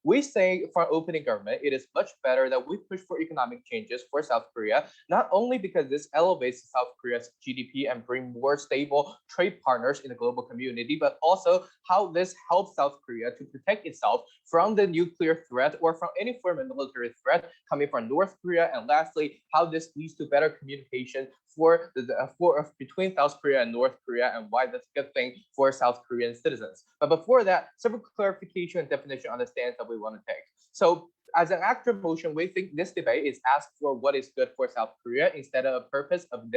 we say for opening government, it is much better that we push for economic changes for South Korea, not only because this elevates South Korea's GDP and bring more stable trade partners in the global community, but also how this helps South Korea to protect itself from the nuclear threat or from any form of military threat coming from North Korea. And lastly, how this leads to better communication for between South Korea and North Korea, and why that's a good thing for South Korean citizens. But before that, several clarification and definition on the stance that we want to take. So as an active motion, we think this debate is asked for what is good for South Korea instead of a purpose of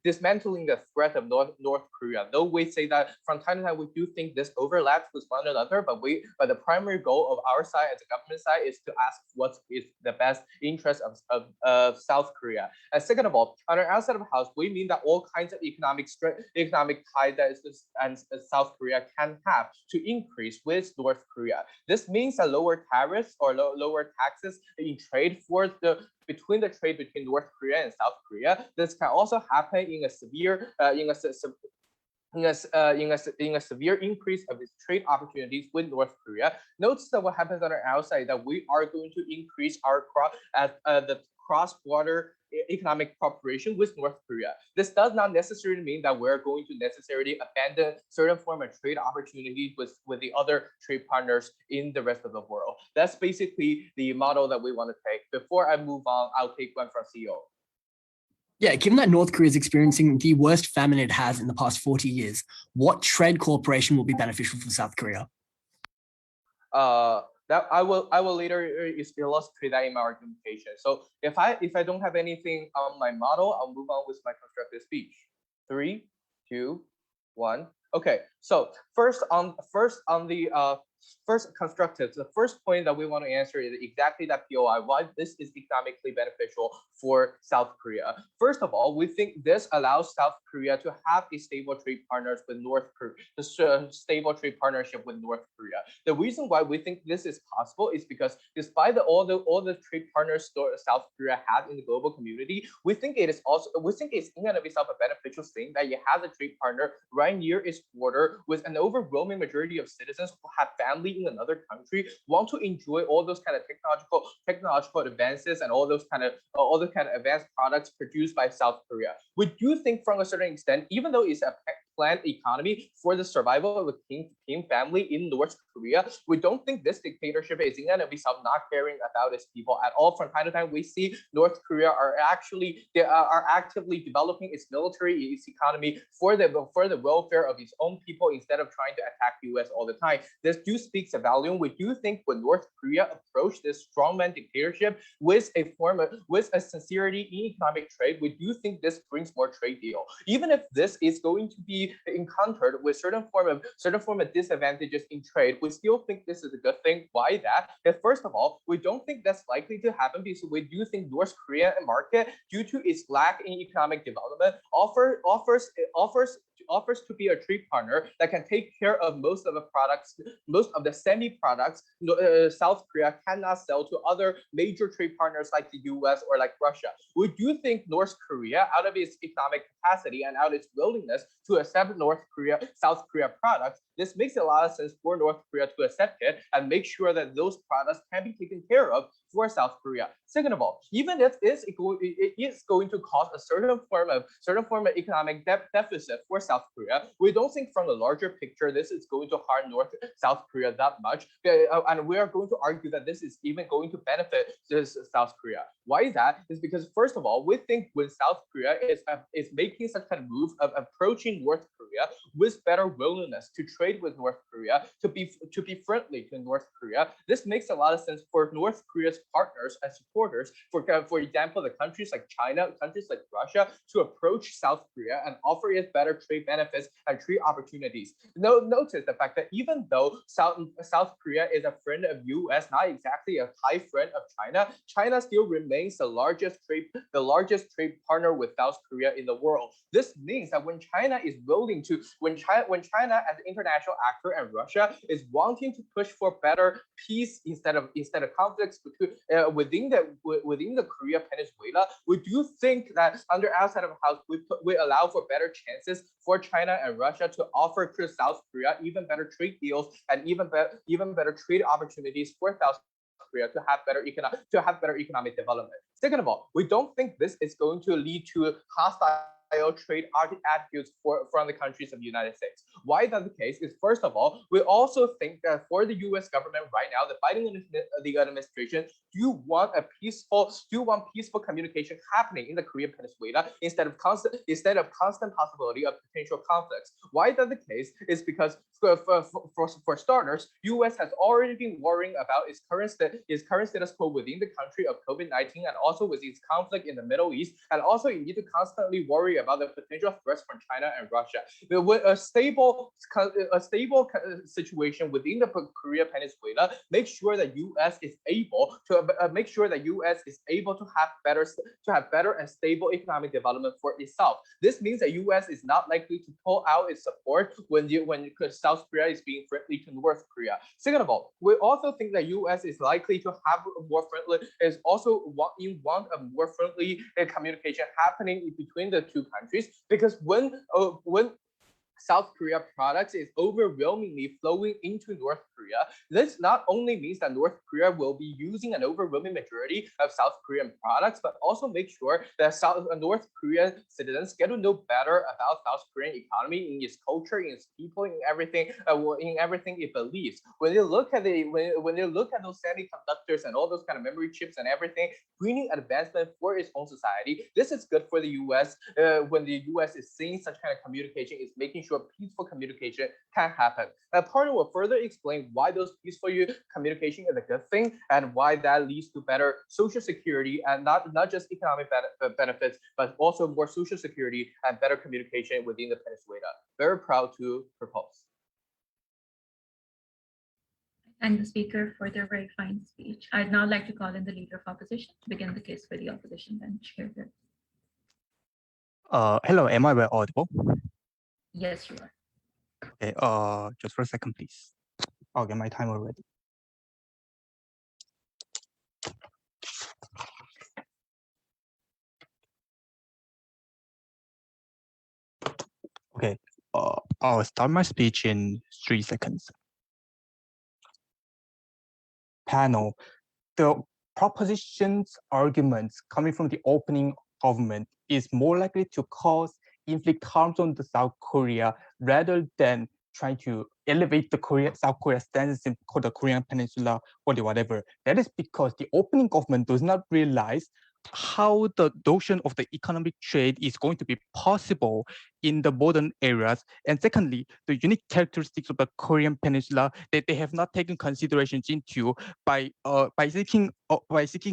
dismantling the threat of North Korea. Though we say that from time to time we do think this overlaps with one another, but the primary goal of our side as a government side is to ask what is the best interest of South Korea. And second of all, on our outside of the house, we mean that all kinds of economic ties that South Korea can have to increase with North Korea. This means that lower tariffs or lower taxes in trade between North Korea and South Korea. This can also happen in a severe severe increase of its trade opportunities with North Korea. Notice that what happens on our outside, that we are going to increase our the cross-border economic cooperation with North Korea. This does not necessarily mean that we're going to necessarily abandon certain form of trade opportunities with the other trade partners in the rest of the world. That's basically the model that we want to take. Before I move on, I'll take one from CEO. Yeah, given that North Korea is experiencing the worst famine it has in the past 40 years, what trade cooperation will be beneficial for South Korea? That I will later illustrate that in my argumentation. So if I don't have anything on my model, I'll move on with my constructive speech. 3, 2, 1. Okay. So first constructive. The first point that we want to answer is exactly that POI, why this is economically beneficial for South Korea. First of all, we think this allows South Korea to have a stable trade partners with North Korea, stable trade partnership with North Korea. The reason why we think this is possible is because despite all the trade partners South Korea has in the global community, we think it's in and of itself a beneficial thing that you have a trade partner right near its border with an overwhelming majority of citizens who have family in another country, want to enjoy all those kind of technological advances and all those kind of advanced products produced by South Korea. We do think from a certain extent, even though it's a planned economy for the survival of the Kim family in North Korea, we don't think this dictatorship is in and of itself not caring about its people at all. From time to time, we see North Korea are actively developing its military, its economy for the welfare of its own people instead of trying to attack the US all the time. This do speaks a volume. We do think when North Korea approach this strongman dictatorship with a sincerity in economic trade, we do think this brings more trade deal. Even if this is going to be encountered with certain form of disadvantages in trade, we still think this is a good thing. Why that? Because first of all, we don't think that's likely to happen because we do think North Korean market, due to its lack in economic development, offers to be a trade partner that can take care of most of the semi-products South Korea cannot sell to other major trade partners like the US or like Russia. We do think North Korea, out of its economic capacity and out of its willingness to accept South Korea products, this makes a lot of sense for North Korea to accept it and make sure that those products can be taken care of for South Korea. Second of all, even if it is going to cause a certain form of economic deficit for South Korea, we don't think from the larger picture this is going to harm South Korea that much, and we are going to argue that this is even going to benefit South Korea. Why is that? Is because first of all, we think when South Korea is making such kind of move of approaching North Korea with better willingness to trade with North Korea, to be friendly to North Korea, this makes a lot of sense for North Korea's partners and supporters, for example, the countries like China, countries like Russia, to approach South Korea and offer it better trade benefits and trade opportunities. Notice the fact that even though South Korea is a friend of US, not exactly a high friend of China, China still remains the largest trade partner with South Korea in the world. This means that when China as an international actor and Russia is wanting to push for better peace instead of conflicts within the Korea Peninsula, we do think that under outside of the house we allow for better chances for China and Russia to offer to South Korea even better trade deals and even better trade opportunities for South Korea to have better economic development. Second of all, we don't think this is going to lead to hostile trade attitudes from the countries of the United States. Why that the case is, first of all, we also think that for the U.S. government right now, the Biden administration do want peaceful communication happening in the Korean Peninsula instead of constant possibility of potential conflicts. Why that the case is because for starters, U.S. has already been worrying about its current status quo within the country of COVID-19 and also with its conflict in the Middle East, and also you need to constantly worry about the potential threats from China and Russia. With a stable situation within the Korea Peninsula, make sure that U.S. is able to have better and stable economic development for itself. This means that U.S. is not likely to pull out its support when South Korea is being friendly to North Korea. Second of all, we also think that U.S. is likely to have more friendly communication happening between the two countries, because when South Korea products is overwhelmingly flowing into North Korea, this not only means that North Korea will be using an overwhelming majority of South Korean products, but also make sure that North Korean citizens get to know better about South Korean economy, in its culture, in its people, in everything it believes. When you look at those semiconductors and all those kind of memory chips and everything, bringing advancement for its own society, this is good for the U.S. When the U.S. is seeing such kind of communication, is making sure peaceful communication can happen. Partner will further explain why those peaceful communication is a good thing and why that leads to better social security and not just economic benefits, but also more social security and better communication within the peninsula. Very proud to propose. Thank the speaker for their very fine speech. I'd now like to call in the leader of opposition to begin the case for the opposition bench. Here. Hello, am I well audible? Yes, you are. Okay, just for a second, please. I'll get my timer ready. Okay, I'll start my speech in 3 seconds. Panel, the proposition's arguments coming from the opening government is more likely to inflict harms on the South Korea rather than trying to elevate the South Korea standards in the Korean Peninsula or whatever. That is because the opening government does not realize how the notion of the economic trade is going to be possible in the modern eras. And secondly, the unique characteristics of the Korean Peninsula that they have not taken considerations into by seeking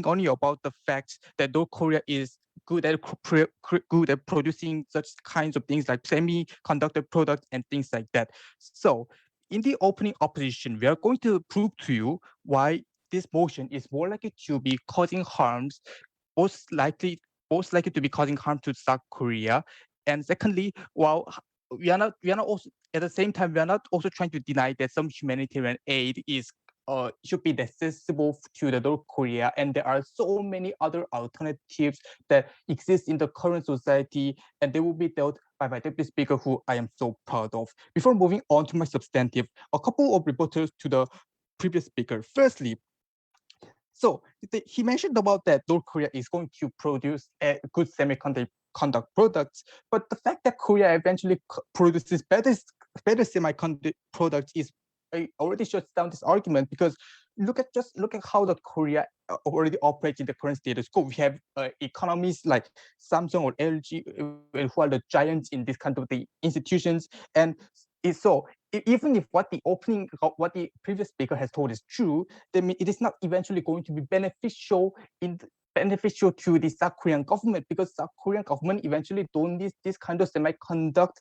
only about the fact that North Korea is good at producing such kinds of things like semiconductor products and things like that. So in the opening opposition, we are going to prove to you why this motion is more likely to be causing harms, most likely to be causing harm to South Korea. And secondly, while we are not also at the same time, we are not also trying to deny that some humanitarian aid should be accessible to the North Korea, and there are so many other alternatives that exist in the current society, and they will be dealt by my deputy speaker, who I am so proud of. Before moving on to my substantive, a couple of rebuttals to the previous speaker. Firstly, so he mentioned about that North Korea is going to produce good semiconductor products, but the fact that Korea eventually produces better semiconductor products is already shuts down this argument, because look at how the Korea already operates in the current status quo. We have economies like Samsung or LG, who are the giants in this kind of the institutions, and so even if what the previous speaker has told is true, then it is not eventually going to be beneficial to the South Korean government, because South Korean government eventually don't need this kind of semiconductor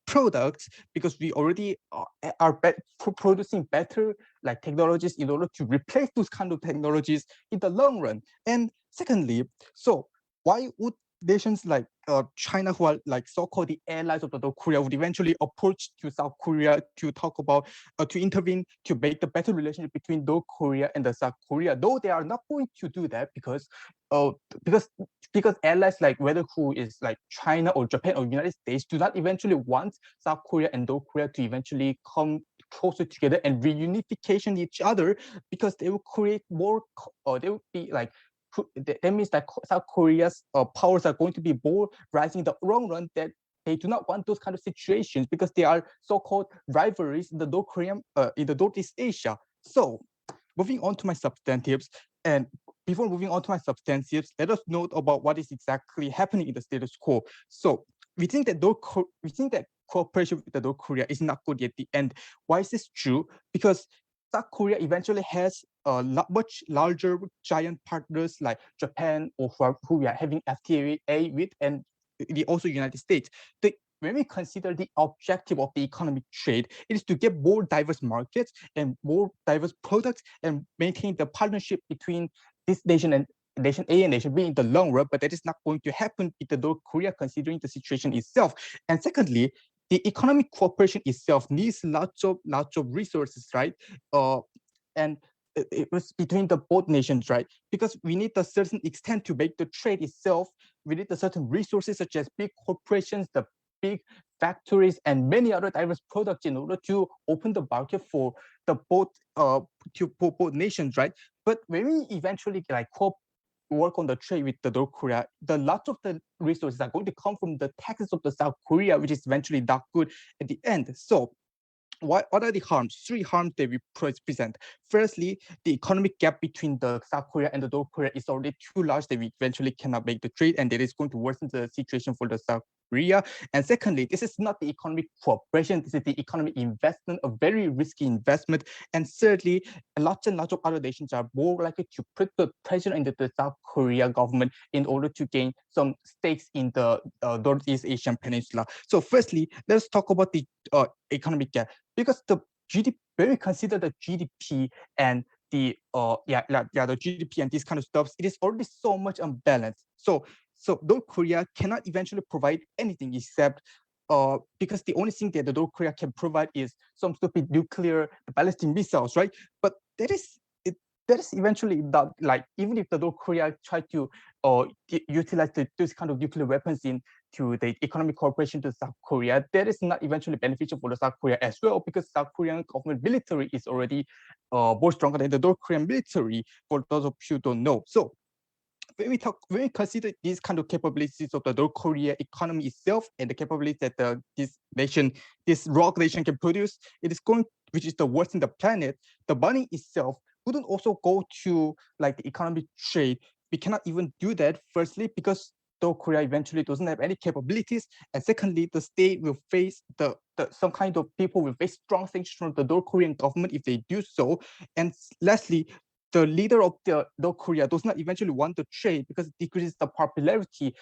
products, because we already are producing better like technologies in order to replace those kind of technologies in the long run. And secondly, so why would nations like China, who are like so-called the allies of the North Korea, would eventually approach to South Korea to talk about, to intervene, to make the better relationship between North Korea and the South Korea. Though they are not going to do that uh, because because allies like whether who is like China or Japan or United States do not eventually want South Korea and North Korea to eventually come closer together and reunification each other, because they will create more, or they will be like, that means that South Korea's powers are going to be more rising in the long run, that they do not want those kind of situations because they are so-called rivalries in the North Korean, in the Northeast Asia. So moving on to my substantives, and before moving on to my substantives, let us note about what is exactly happening in the status quo. So we think that cooperation with the North Korea is not good at the end. Why is this true? Because South Korea eventually has much larger giant partners like Japan, or who we are having FTA with, and also United States. When we consider the objective of the economic trade, it is to get more diverse markets and more diverse products and maintain the partnership between this nation and nation A and nation B in the long run, but that is not going to happen with the North Korea, considering the situation itself. And secondly, the economic cooperation itself needs lots of resources, right? And it was between the both nations, right? Because we need a certain extent to make the trade itself. We need a certain resources such as big corporations, the big factories, and many other diverse products in order to open the market for the both nations, right? But when we eventually like work on the trade with the North Korea, the lots of the resources are going to come from the taxes of the South Korea, which is eventually not good at the end. So what are the harms? Three harms that we present. Firstly, the economic gap between the South Korea and the North Korea is already too large that we eventually cannot make the trade, and that is going to worsen the situation for the South Korea. And secondly, this is not the economic cooperation, this is the economic investment, a very risky investment. And thirdly, lots and lots of other nations are more likely to put the pressure into the South Korea government in order to gain some stakes in the Northeast Asian Peninsula. So firstly, let's talk about the economic gap, because the GDP, when we consider the GDP and the the GDP and these kind of stuff, it is already so much unbalanced. So North Korea cannot eventually provide anything except because the only thing that the North Korea can provide is some stupid nuclear ballistic missiles, right? But that is eventually not, like, even if the North Korea try to utilize this kind of nuclear weapons to the economic cooperation to South Korea, that is not eventually beneficial for the South Korea as well, because South Korean government military is already more stronger than the North Korean military, for those of you who don't know. So when we consider these kind of capabilities of the North Korea economy itself and the capabilities that this rogue nation can produce, it is going, which is the worst in the planet, the money itself wouldn't also go to like the economic trade. We cannot even do that, firstly, because North Korea eventually doesn't have any capabilities, and secondly, the state will face some kind of people will face strong sanctions from the North Korean government if they do so. And lastly, the leader of the North Korea does not eventually want the trade because it decreases the popularity.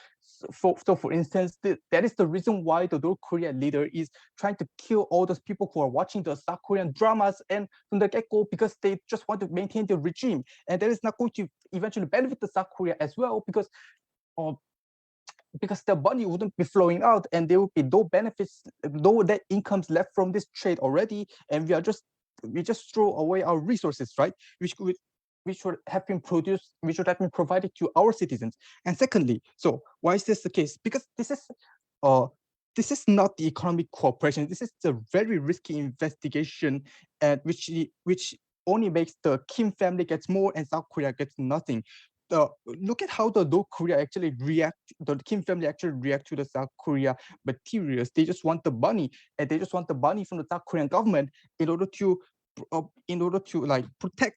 So for instance, that is the reason why the North Korean leader is trying to kill all those people who are watching the South Korean dramas and from the get-go, because they just want to maintain the regime. And that is not going to eventually benefit the South Korea as well, because the money wouldn't be flowing out and there would be no benefits, no net incomes left from this trade already. And we just throw away our resources, right? Which should have been produced, which should have been provided to our citizens. And secondly, so why is this the case? Because this is not the economic cooperation. This is a very risky investigation, and which only makes the Kim family gets more and South Korea gets nothing. Look at how the North Korea actually the Kim family actually react to the South Korea materials. They just want the money, and they just want the money from the South Korean government in order to like protect.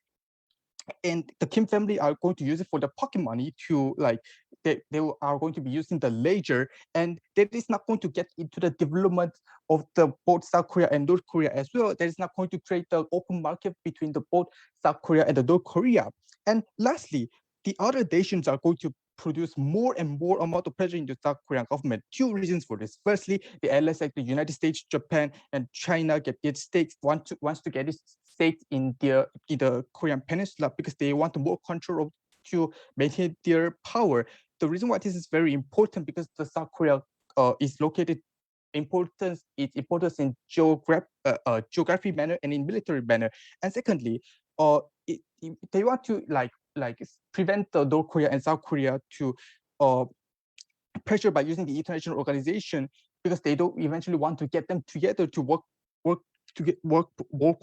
And the Kim family are going to use it for the pocket money to like they are going to be using the ledger, and that is not going to get into the development of the both South Korea and North Korea as well. That is not going to create the open market between the both South Korea and the North Korea. And lastly, the other nations are going to produce more and more amount of pressure in the South Korean government. Two reasons for this. Firstly, the allies like the United States, Japan, and China get its stakes wants to get its stakes in the Korean Peninsula because they want more control to maintain their power. the reason why this is very important because the South Korea is located its importance in geography manner and in military manner. And secondly, they want to prevent the North Korea and South Korea to pressure by using the international organization because they don't eventually want to get them together to work more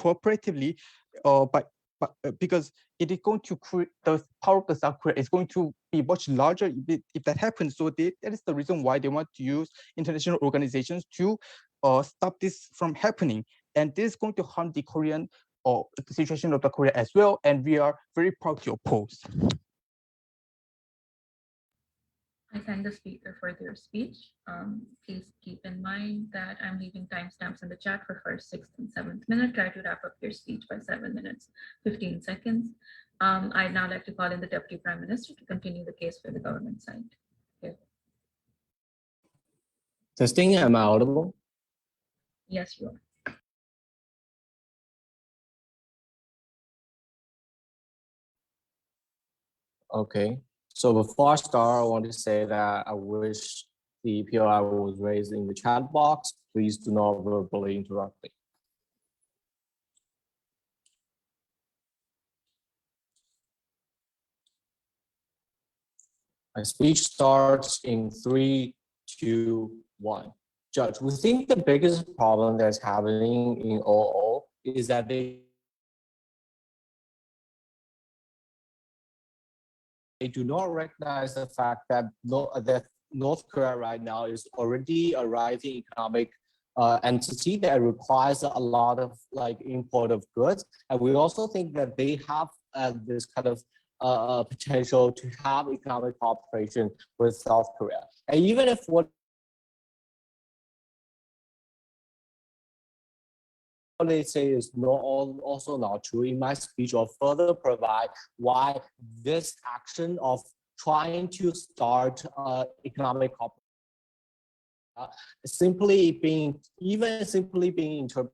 cooperatively, because it is going to create the power of the South Korea is going to be much larger if that happens. So that is the reason why they want to use international organizations to stop this from happening. And this is going to harm the Korean or the situation of the Korea as well. And we are very proud to oppose. I thank the speaker for their speech. Please keep in mind that I'm leaving timestamps in the chat for first, sixth, and seventh minute. Try to wrap up your speech by 7 minutes, 15 seconds. I'd now like to call in the Deputy Prime Minister to continue the case for the government side. Here. Testing, am I audible? Yes, you are. Okay. So before I start, I want to say that I wish the POI was raised in the chat box. Please do not verbally interrupt me. My speech starts in 3, 2, 1. Judge, we think the biggest problem that's happening in OO is that they do not recognize the fact that North Korea right now is already a rising economic entity that requires a lot of import of goods. And we also think that they have this kind of potential to have economic cooperation with South Korea. And even if what they say is also not true, in my speech will further provide why this action of trying to start economic cooperation simply being interpreted.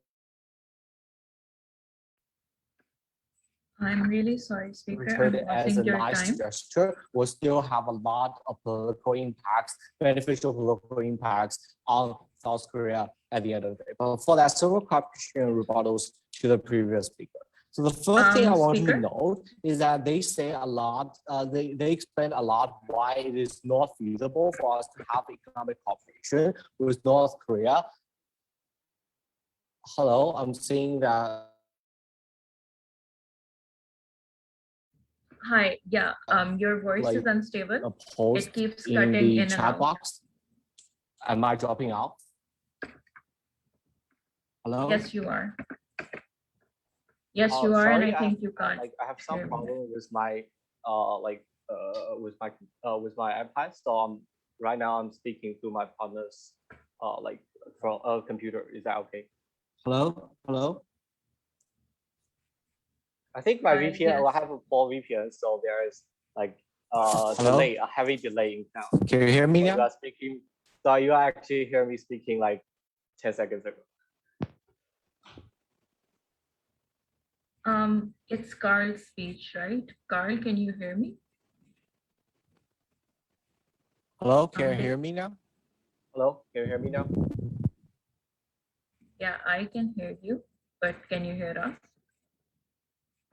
I'm really sorry, Speaker. As a nice gesture, will still have a lot of political impacts, beneficial political impacts on South Korea at the end of the day. But for that, several question rebuttals to the previous speaker. So the first thing I want to note is that they say a lot, they explain a lot why it is not feasible for us to have economic cooperation with North Korea. Hello, I'm saying that. Hi, yeah, your voice is unstable. It keeps cutting in and chat out. Box. Am I dropping out? Hello? Yes, you are. Yes, you are, and I think you can't. I have some problem with my with my iPad. So right now I'm speaking to my partner's from a computer. Is that okay? Hello? Hello? I think my Hi, VPN. yes. I have a full VPN, so there is delay, a heavy delay in sound. Can you hear me So now? you are speaking. So you actually hear me speaking like 10 seconds ago. It's Carl's speech, right? Carl, can you hear me? Hello? Can you hear me now? Hello, can you hear me now? Yeah, I can hear you, but can you hear us?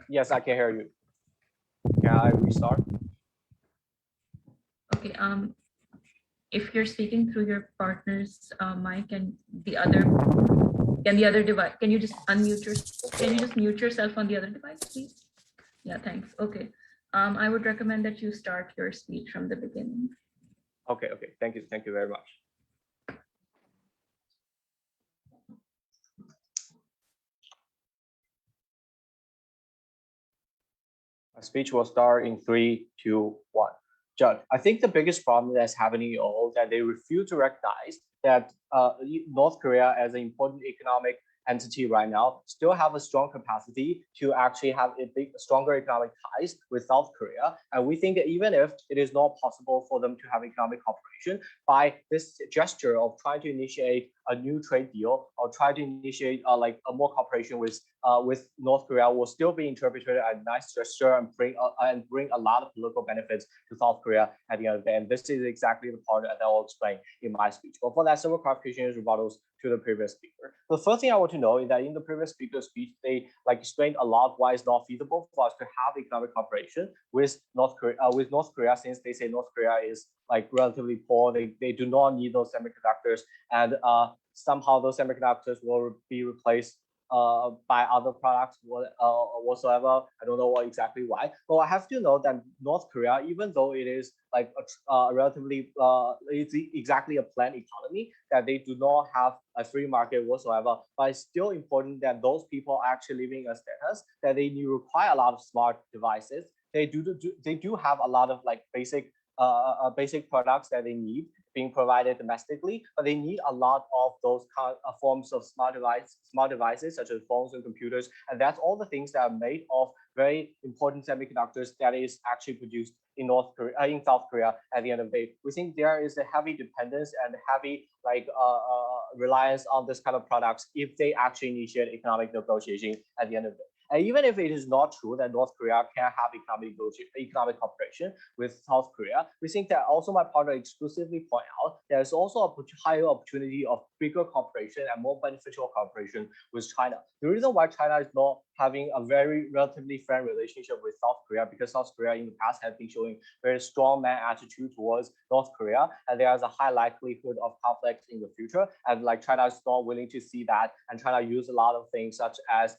Yes, I can hear you. Can I restart? Okay, if you're speaking through your partner's mic and the other device, can you just unmute can you just mute yourself on the other device, please? Yeah, thanks. Okay. I would recommend that you start your speech from the beginning. Okay, thank you very much. My speech will start in 3, 2, 1. Judge, I think the biggest problem that's happening is that they refuse to recognize that North Korea, as an important economic entity right now, still have a strong capacity to actually have stronger economic ties with South Korea. And we think that even if it is not possible for them to have economic cooperation, by this gesture of trying to initiate a new trade deal or try to initiate like a more cooperation with North Korea will still be interpreted as a nice gesture and bring a lot of political benefits to South Korea at the end of the day. And this is exactly the part that I'll explain in my speech. But for that, several clarifications, rebuttals to the previous speaker. The first thing I want to know is that in the previous speaker's speech, they like explained a lot why it's not feasible for us to have economic cooperation with North Korea, since they say North Korea is like relatively poor. They do not need those semiconductors, and somehow those semiconductors will be replaced by other products whatsoever. I don't know exactly why. But I have to know that North Korea, even though it is like a relatively, it's exactly a planned economy, that they do not have a free market whatsoever, but it's still important that those people are actually living a status that they require a lot of smart devices. They do have a lot of like basic products that they need being provided domestically, but they need a lot of those forms of smart devices such as phones and computers, and that's all the things that are made of very important semiconductors that is actually produced in South Korea. At the end of the day, we think there is a heavy dependence and heavy like reliance on this kind of products if they actually initiate economic negotiation at the end of the day. And even if it is not true that North Korea can have economic cooperation with South Korea, we think that also my partner exclusively point out there's also a higher opportunity of bigger cooperation and more beneficial cooperation with China. The reason why China is not having a very relatively friend relationship with South Korea, because South Korea in the past has been showing very strong man attitude towards North Korea, and there is a high likelihood of conflict in the future. And like China is not willing to see that, and China use a lot of things such as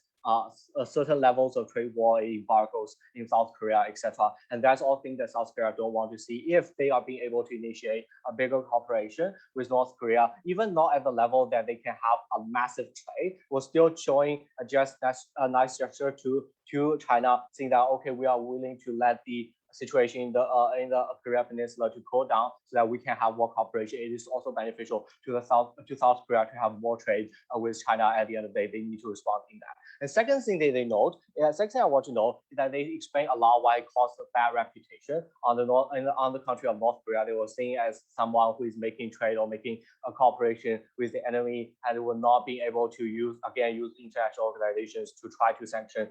certain levels of trade war embargoes in South Korea, etc. And that's all things that South Korea don't want to see if they are being able to initiate a bigger cooperation with North Korea, even not at the level that they can have a massive trade. We're still showing a nice gesture to China, saying that okay, we are willing to let the situation in the Korea Peninsula to cool down so that we can have more cooperation. It is also beneficial to South Korea to have more trade with China. At the end of the day, they need to respond in that. And second thing they note, second thing I want to know is that they explain a lot why it caused a bad reputation on the country of North Korea. They were seen as someone who is making trade or making a cooperation with the enemy, and they will not be able to use international organizations to try to sanction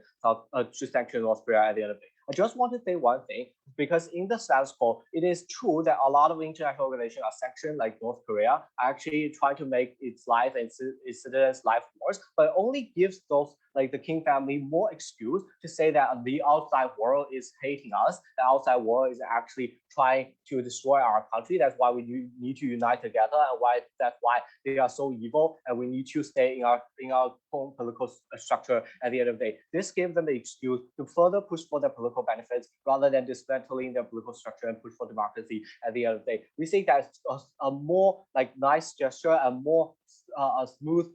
North Korea at the end of the day. I just want to say one thing, because in the status quo, it is true that a lot of international organizations are sanctioned, like North Korea, actually try to make its life and its citizens' life worse, but it only gives those like the King family more excuse to say that the outside world is hating us. The outside world is actually trying to destroy our country. That's why we need to unite together, and that's why they are so evil, and we need to stay in our own political structure at the end of the day. This gives them the excuse to further push for their political benefits rather than dismantling their political structure and push for democracy at the end of the day. We think that's a more like nice gesture and more a smooth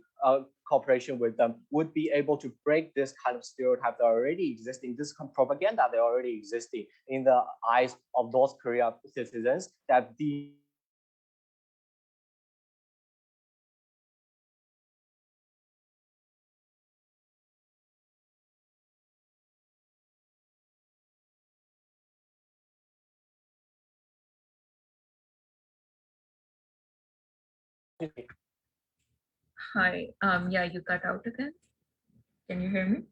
cooperation with them would be able to break this kind of stereotype that are already existing, this propaganda that are already existing in the eyes of North Korea citizens, that the Hi, yeah, you cut out again. Can you hear me?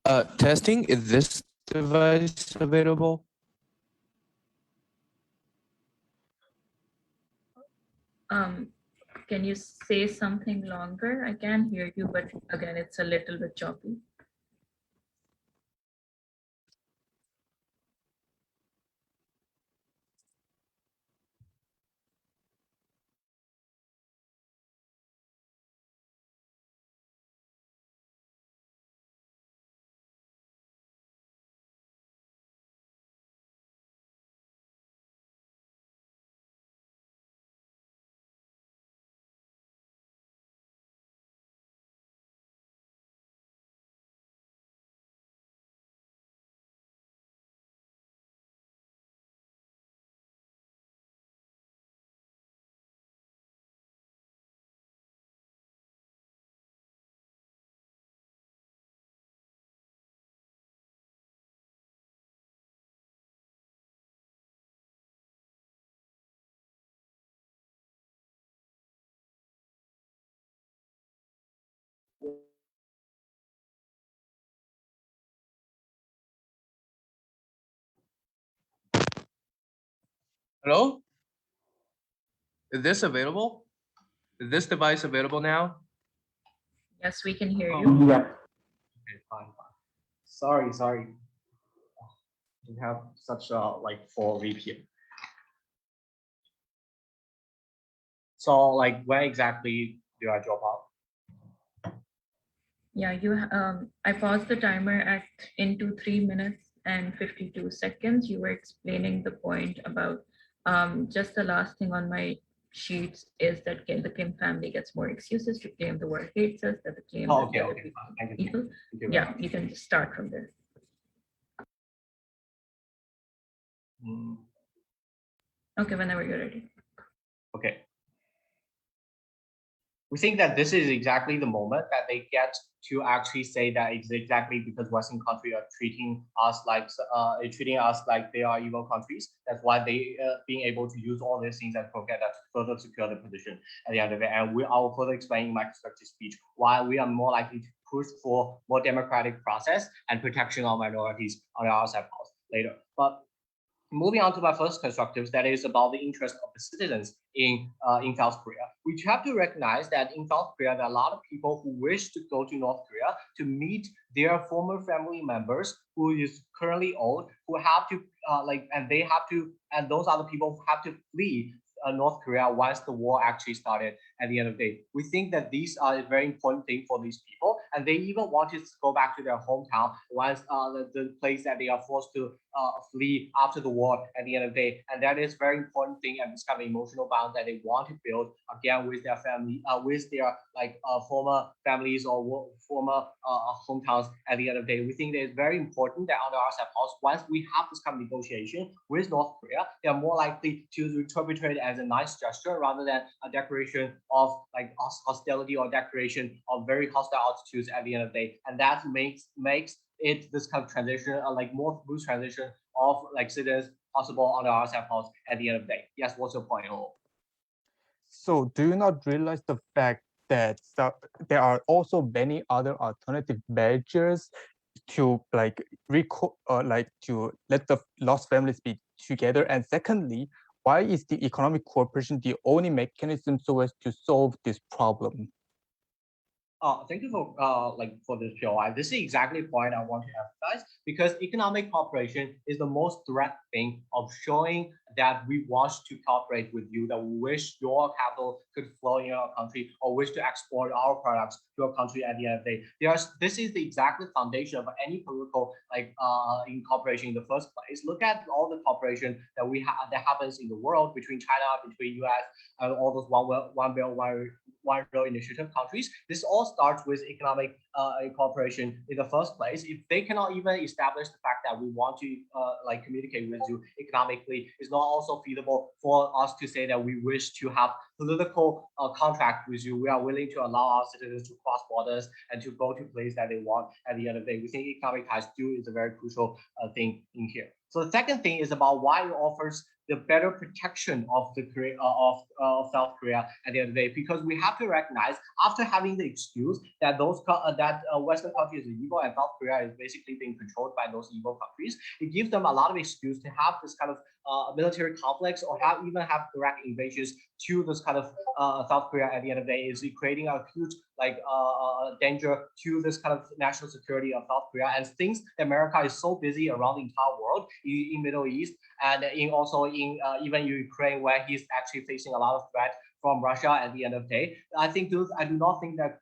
Testing, is this device available? Can you say something longer? I can hear you, but again, it's a little bit choppy. Hello? Is this available? Is this device available now? Yes, we can hear Oh. you. Yeah. Okay, fine. Sorry. We have such a like poor VPN. So like where exactly do I drop out? Yeah, I paused the timer at into 3 minutes and 52 seconds. You were explaining the point about just the last thing on my sheets is that the Kim family gets more excuses to claim the war hates us, that the claim Oh, that okay, the other okay, people fine. Thank you. evil. Thank you very Yeah, much. you can just start from there. Mm, Okay, whenever you're ready. okay. We think that this is exactly the moment that they get to actually say that it's exactly because Western countries are treating us like they are evil countries. That's why they being able to use all these things and forget that to further secure the position at the end of it. And I will further explain in my constructive speech why we are more likely to push for more democratic process and protection of minorities on our side later. But moving on to my first constructives, that is about the interest of the citizens in South Korea. We have to recognize that in South Korea, there are a lot of people who wish to go to North Korea to meet their former family members who is currently old, who have to and those are the people who have to flee North Korea once the war actually started at the end of the day. We think that these are a very important thing for these people, and they even want to go back to their hometown once the place that they are forced to flee after the war at the end of the day. And that is very important thing and this kind of emotional bond that they want to build again with their family, with their former families or former hometowns at the end of the day. We think that it's very important that under our house, once we have this kind of negotiation with North Korea, they are more likely to interpret it as a nice gesture rather than a declaration of like hostility or declaration of very hostile attitudes at the end of the day. And that makes it this kind of transition, like more smooth transition of like citizens possible on the RSF house at the end of the day. Yes, what's your point? So do you not realize the fact that there are also many other alternative measures to to let the lost families be together? And secondly, why is the economic cooperation the only mechanism so as to solve this problem? Thank you for this show. This is exactly the point I want to emphasize because economic cooperation is the most direct thing of showing that we want to cooperate with you, that we wish your capital could flow in our country or wish to export our products to our country at the end of the day. This is the exact foundation of any political in cooperation in the first place. Look at all the cooperation that we have that happens in the world between China, between US, and all those one Belt initiative countries. This all starts with economic cooperation in the first place. If they cannot even establish the fact that we want to communicate with you economically, it's not also feasible for us to say that we wish to have political contract with you. We are willing to allow our citizens to cross borders and to go to places that they want at the end of the day. We think economic ties is a very crucial thing in here. So the second thing is about why it offers the better protection of the of South Korea at the end of the day, because we have to recognize after having the excuse that Western countries are evil and South Korea is basically being controlled by those evil countries, it gives them a lot of excuse to have this kind of military conflicts or even have direct invasions to this kind of South Korea at the end of the day, is creating a huge danger to this kind of national security of South Korea, and things America is so busy around the entire world in Middle East and also in even Ukraine, where he's actually facing a lot of threat from Russia at the end of the day. I do not think that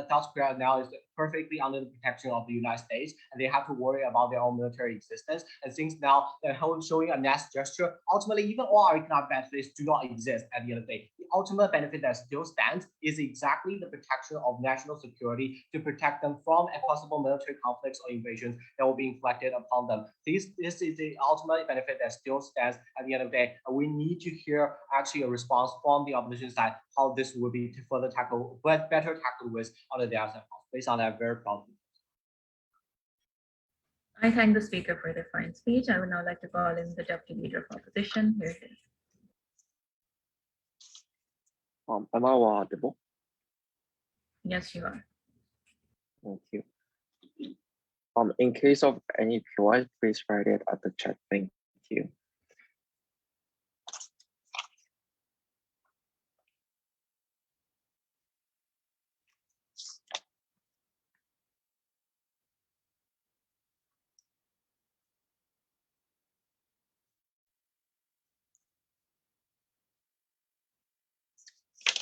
South Korea now is perfectly under the protection of the United States, and they have to worry about their own military existence. And since now they're showing a nice gesture, ultimately, even all our economic benefits do not exist at the end of the day. The ultimate benefit that still stands is exactly the protection of national security, to protect them from a possible military conflicts or invasions that will be inflicted upon them. This is the ultimate benefit that still stands at the end of the day. And we need to hear actually a response from the opposition side, how this will be to further tackle, but better tackle with on the downside. Based on that, very proud. I thank the speaker for their fine speech. I would now like to call in the Deputy Leader of Opposition. Here it is. Am I audible? Yes, you are. Thank you. In case of any POI, please write it at the chat. Thank you.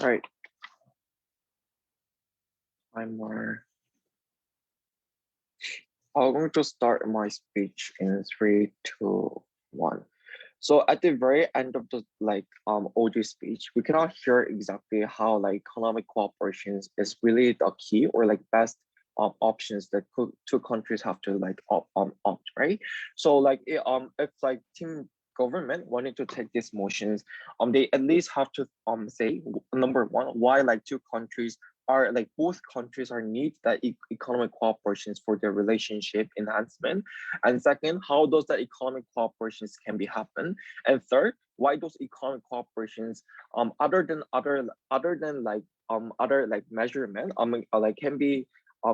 All right. I'm going to start my speech in 3, 2, 1. So at the very end of the OG speech, we cannot hear exactly how economic cooperation is really the key or best options that two countries have to opt, right? So if team government wanted to take these motions, they at least have to say, number one, why two countries are both countries are need that economic cooperations for their relationship enhancement, and second, how does that economic cooperations can be happen, and third, why those economic cooperations other than measurement can be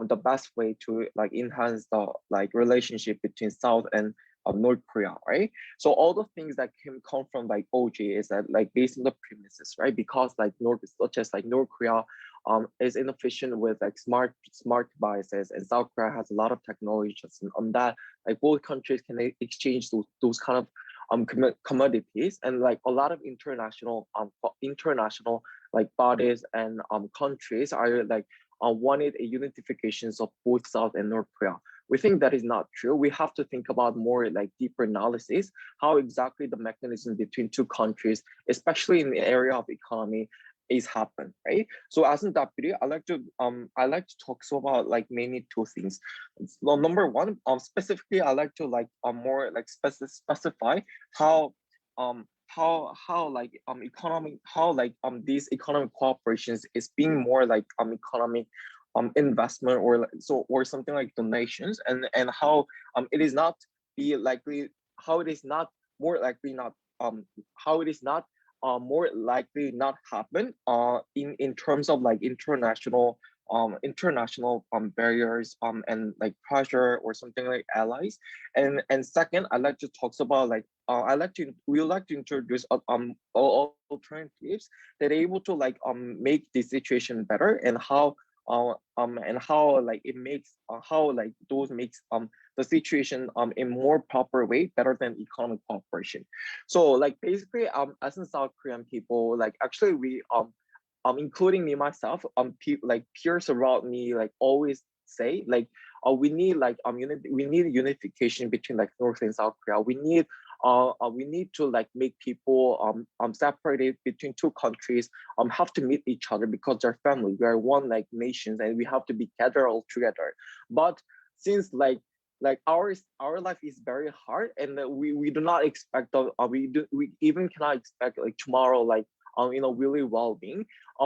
the best way to enhance the relationship between South and North Korea, right? So all the things that can come from OG is that based on the premises, right? Because North Korea is inefficient with smart devices, and South Korea has a lot of technologies, and on that both countries can exchange those kind of commodities, and a lot of international bodies and countries are wanted a unification of both South and North Korea. We think that is not true. We have to think about more deeper analysis, how exactly the mechanism between two countries, especially in the area of economy, is happen, right? So as a deputy, I like to talk about mainly two things. So number one, specifically, I like to more specify how these economic cooperations is being more economic investment or something like donations, and how it is not be likely, how it is not more likely not how it is not more likely not happen in terms of international barriers and pressure or something like allies. And second, I like to talk about we like to introduce alternatives that are able to make the situation better, and how it makes those makes the situation in more proper way better than economic cooperation. So basically as in South Korean people, actually we including me myself, peers around me always say we need we need unification between North and South Korea. We need to make people separated between two countries have to meet each other because they're family. We are one nations, and we have to be gathered all together. But since our life is very hard, and we do not expect we even cannot expect tomorrow really well-being.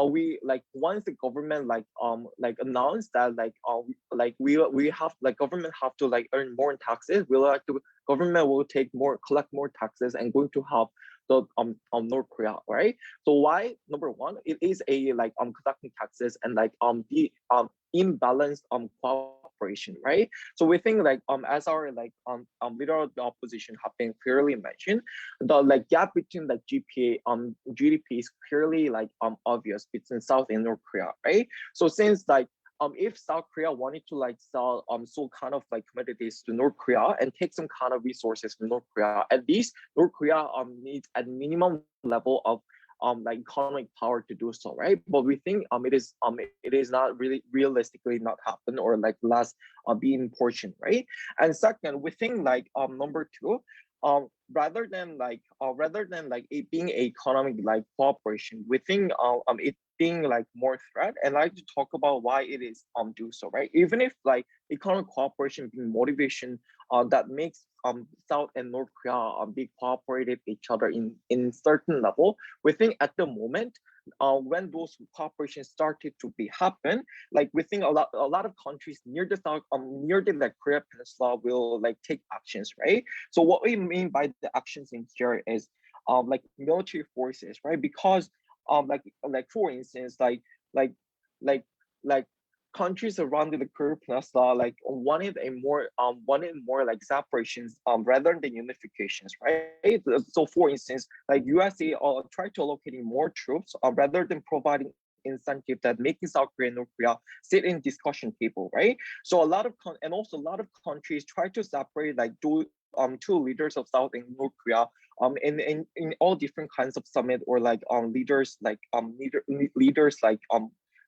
We once the government announced that we have government have to earn more taxes. Government will collect more taxes and going to help North Korea, right? So why? Number one, it is a like conducting taxes and like the imbalanced cooperation, right? So we think like as our like leader of the opposition have been clearly mentioned, the like gap between like GDP is clearly like obvious between South and North Korea, right? So since like if South Korea wanted to like sell so kind of like commodities to North Korea and take some kind of resources from North Korea, at least North Korea needs at minimum level of like economic power to do so, right? But we think it is not really realistically not happen or like less be in portion, right? And second, we think like number two, rather than like it being a economic like cooperation, we think it being like more threat, and I like to talk about why it is do so, right? Even if like economic cooperation being motivation that makes South and North Korea be cooperative each other in certain level, we think at the moment when those cooperations started to be happen, like we think a lot of countries near the south near the like Korea Peninsula will like take actions, right? So what we mean by the actions in here is like military forces, right? Because like for instance like like like countries around the Korea Peninsula like wanted more like separations rather than unifications, right? So for instance, like USA try to allocating more troops rather than providing incentive that making South Korea and North Korea sit in discussion table, right? So a lot of and also a lot of countries try to separate like two leaders of South and North Korea in all different kinds of summit or like leaders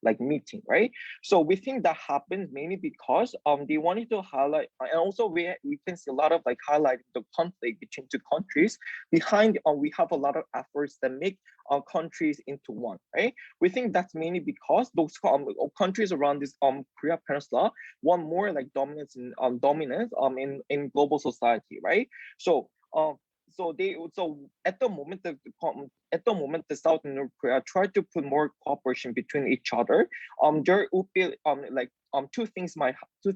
like meeting, right? So we think that happens mainly because they wanted to highlight, and also we can see a lot of like highlighting the conflict between two countries. Behind we have a lot of efforts that make countries into one, right? We think that's mainly because those countries around this Korea Peninsula want more like dominance in global society, right? So so at the moment the South and North Korea try to put more cooperation between each other. There would be two things will two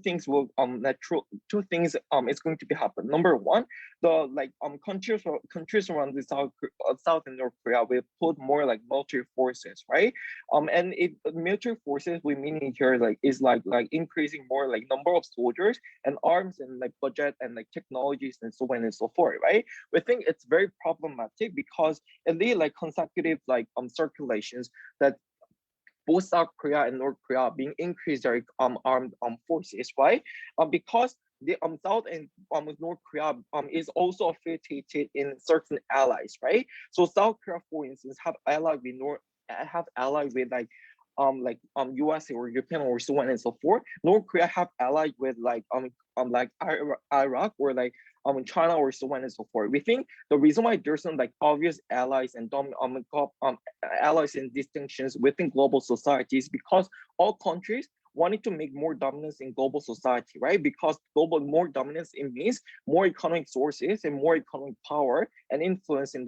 things is going to be happen. Number one, the like countries around the South and North Korea will put more like military forces, right? And military forces we mean here like is like increasing more like number of soldiers and arms and like budget and like technologies and so on and so forth, right? We think it's very problematic because in the like consecutive like circulations that both South Korea and North Korea being increased their armed forces, right? Because the South and North Korea is also affiliated in certain allies, right? So South Korea, for instance, have allied with USA or Japan or so on and so forth. North Korea have allied with like Iraq or like China or so on and so forth. We think the reason why there's some like obvious allies and allies and distinctions within global society is because all countries wanted to make more dominance in global society, right? Because more dominance, it means more economic sources and more economic power and influence in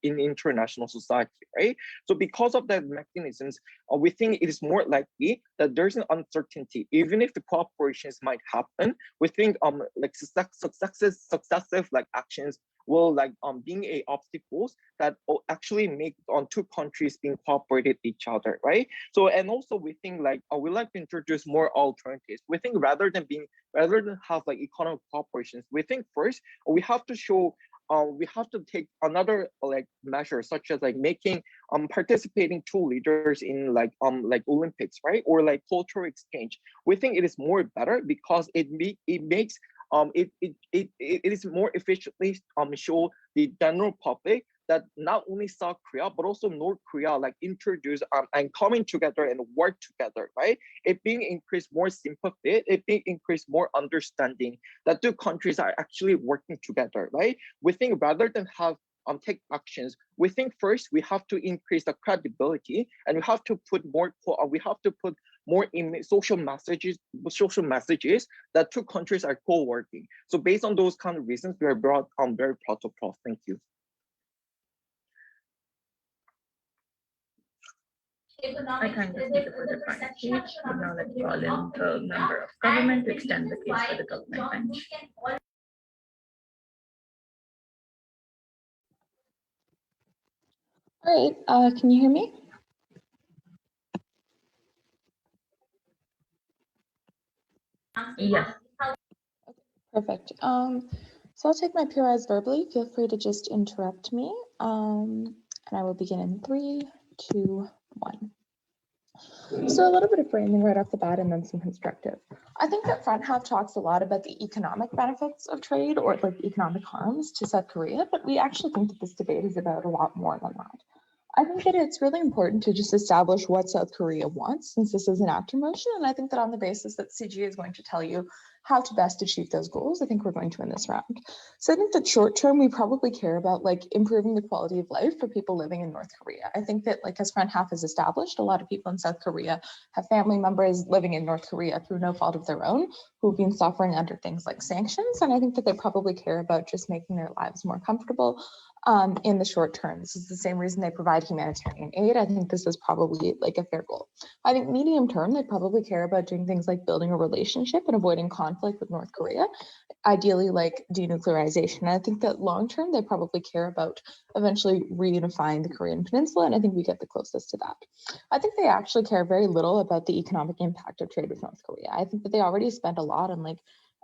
international society, right? So because of that mechanisms, we think it is more likely that there's an uncertainty, even if the cooperations might happen. We think like successive like actions will like being a obstacles that actually make two countries being cooperated each other, right? So and also we think like we like to introduce more alternatives. We think rather than have like economic cooperations, we think first we have to show we have to take another like measure such as like making participating two leaders in like Olympics, right? Or like cultural exchange. We think it is more better because it makes it is more efficiently show the general public that not only South Korea but also North Korea like introduce and coming together and work together, right? It being increased more sympathy, it being increased more understanding that two countries are actually working together, right? We think rather than have take actions, we think first we have to increase the credibility and we have to put more in social messages that two countries are co-working. So based on those kind of reasons, we are brought very proud of Prof. Thank you. I kind of speak for the final speech. Would now like to call in the member of government to extend the case for the government bench. All right, can you hear me? Yes. Perfect. So I'll take my PRIs verbally. Feel free to just interrupt me. And I will begin in 3, 2, 1. So a little bit of framing right off the bat and then some constructive. I think that front half talks a lot about the economic benefits of trade or like the economic harms to South Korea, but we actually think that this debate is about a lot more than that. I think that it's really important to just establish what South Korea wants, since this is an actor motion. And I think that on the basis that CG is going to tell you how to best achieve those goals, I think we're going to win this round. So I think that short term, we probably care about like improving the quality of life for people living in North Korea. I think that like as front half is established, a lot of people in South Korea have family members living in North Korea through no fault of their own, who've been suffering under things like sanctions. And I think that they probably care about just making their lives more comfortable in the short term. This is the same reason they provide humanitarian aid. I think this is probably like a fair goal. I think medium term, they probably care about doing things like building a relationship and avoiding conflict with North Korea, ideally like denuclearization. And I think that long term, they probably care about eventually reunifying the Korean Peninsula. And I think we get the closest to that. I think they actually care very little about the economic impact of trade with North Korea. I think that they already spend a lot on like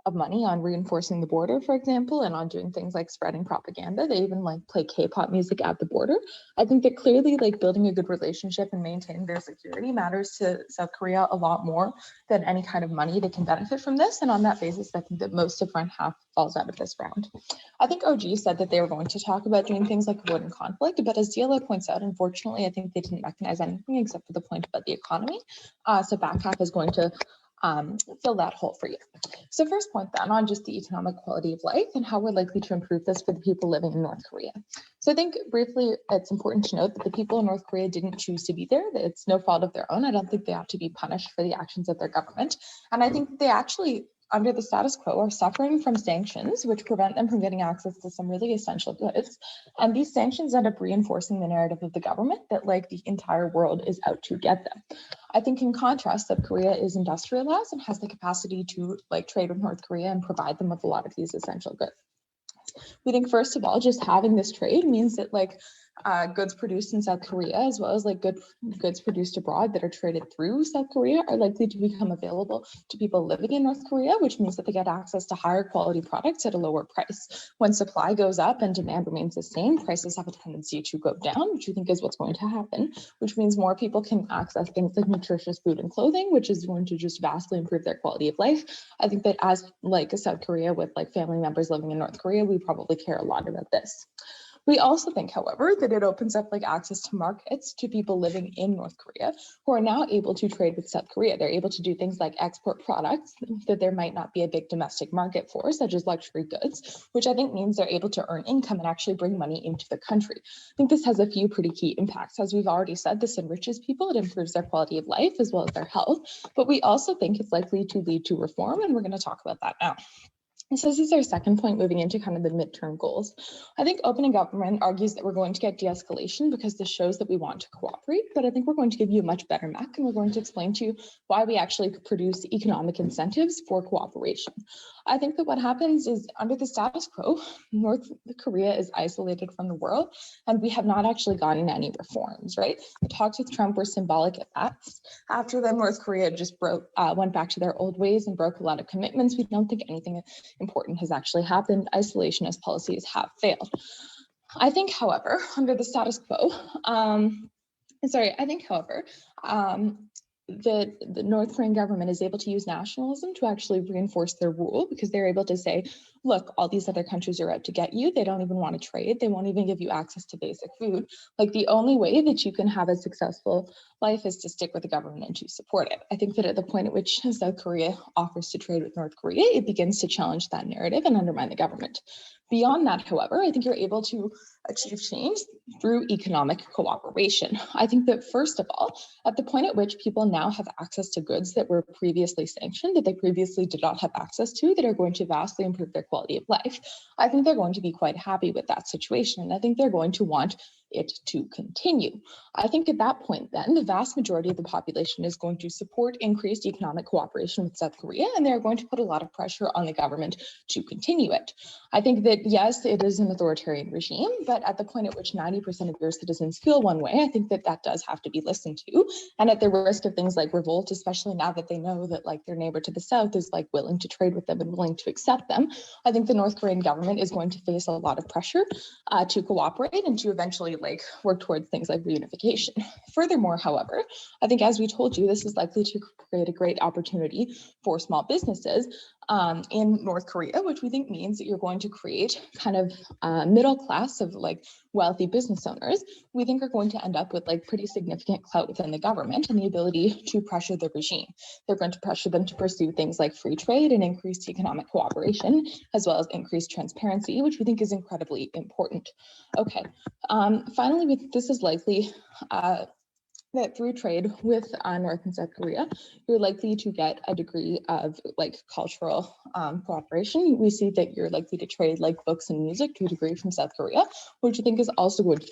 of money on reinforcing the border, for example, and on doing things like spreading propaganda. They even like play K-pop music at the border. I think that clearly like building a good relationship and maintaining their security matters to South Korea a lot more than any kind of money they can benefit from this. And on that basis, I think that most of front half falls out of this round. I think OG said that they were going to talk about doing things like avoiding conflict, but as DLO points out, unfortunately, I think they didn't recognize anything except for the point about the economy. So back half is going to fill that hole for you. So first point then on just the economic quality of life and how we're likely to improve this for the people living in North Korea. So I think briefly, it's important to note that the people in North Korea didn't choose to be there. That it's no fault of their own. I don't think they have to be punished for the actions of their government. And I think they actually, under the status quo, are suffering from sanctions, which prevent them from getting access to some really essential goods. And these sanctions end up reinforcing the narrative of the government that like the entire world is out to get them. I think in contrast, South Korea is industrialized and has the capacity to like trade with North Korea and provide them with a lot of these essential goods. We think, first of all, just having this trade means that like goods produced in South Korea, as well as like goods produced abroad that are traded through South Korea, are likely to become available to people living in North Korea, which means that they get access to higher quality products at a lower price. When supply goes up and demand remains the same, prices have a tendency to go down, which we think is what's going to happen, which means more people can access things like nutritious food and clothing, which is going to just vastly improve their quality of life. I think that as like South Korea with like family members living in North Korea, we probably care a lot about this. We also think, however, that it opens up like access to markets to people living in North Korea who are now able to trade with South Korea. They're able to do things like export products that there might not be a big domestic market for, such as luxury goods, which I think means they're able to earn income and actually bring money into the country. I think this has a few pretty key impacts. As we've already said, this enriches people, it improves their quality of life as well as their health, but we also think it's likely to lead to reform, and we're going to talk about that now. So this is our second point, moving into kind of the midterm goals. I think opening government argues that we're going to get de-escalation because this shows that we want to cooperate, but I think we're going to give you a much better map, and we're going to explain to you why we actually produce economic incentives for cooperation. I think that what happens is under the status quo, North Korea is isolated from the world, and we have not actually gotten any reforms, right? The talks with Trump were symbolic at best. After them, North Korea just went back to their old ways and broke a lot of commitments. We don't think anything important has actually happened. Isolationist policies have failed. I think, however, under the status quo, the North Korean government is able to use nationalism to actually reinforce their rule, because they're able to say, look, all these other countries are out to get you. They don't even want to trade. They won't even give you access to basic food. Like, the only way that you can have a successful life is to stick with the government and to support it. I think that at the point at which South Korea offers to trade with North Korea, it begins to challenge that narrative and undermine the government. Beyond that, however, I think you're able to achieve change through economic cooperation. I think that, first of all, at the point at which people now have access to goods that were previously sanctioned, that they previously did not have access to, that are going to vastly improve their quality of life, I think they're going to be quite happy with that situation. And I think they're going to want it to continue. I think at that point then, the vast majority of the population is going to support increased economic cooperation with South Korea, and they're going to put a lot of pressure on the government to continue it. I think that, yes, it is an authoritarian regime, but at the point at which 90% of your citizens feel one way, I think that that does have to be listened to. And at the risk of things like revolt, especially now that they know that like their neighbor to the south is like willing to trade with them and willing to accept them, I think the North Korean government is going to face a lot of pressure to cooperate and to eventually like work towards things like reunification. Furthermore, however, I think as we told you, this is likely to create a great opportunity for small businesses in North Korea, which we think means that you're going to create kind of a middle class of like wealthy business owners, we think are going to end up with like pretty significant clout within the government and the ability to pressure the regime. They're going to pressure them to pursue things like free trade and increased economic cooperation, as well as increased transparency, which we think is incredibly important. Okay, finally, this is likely that through trade with North and South Korea, you're likely to get a degree of like cultural cooperation. We see that you're likely to trade like books and music to a degree from South Korea, which I think is also going to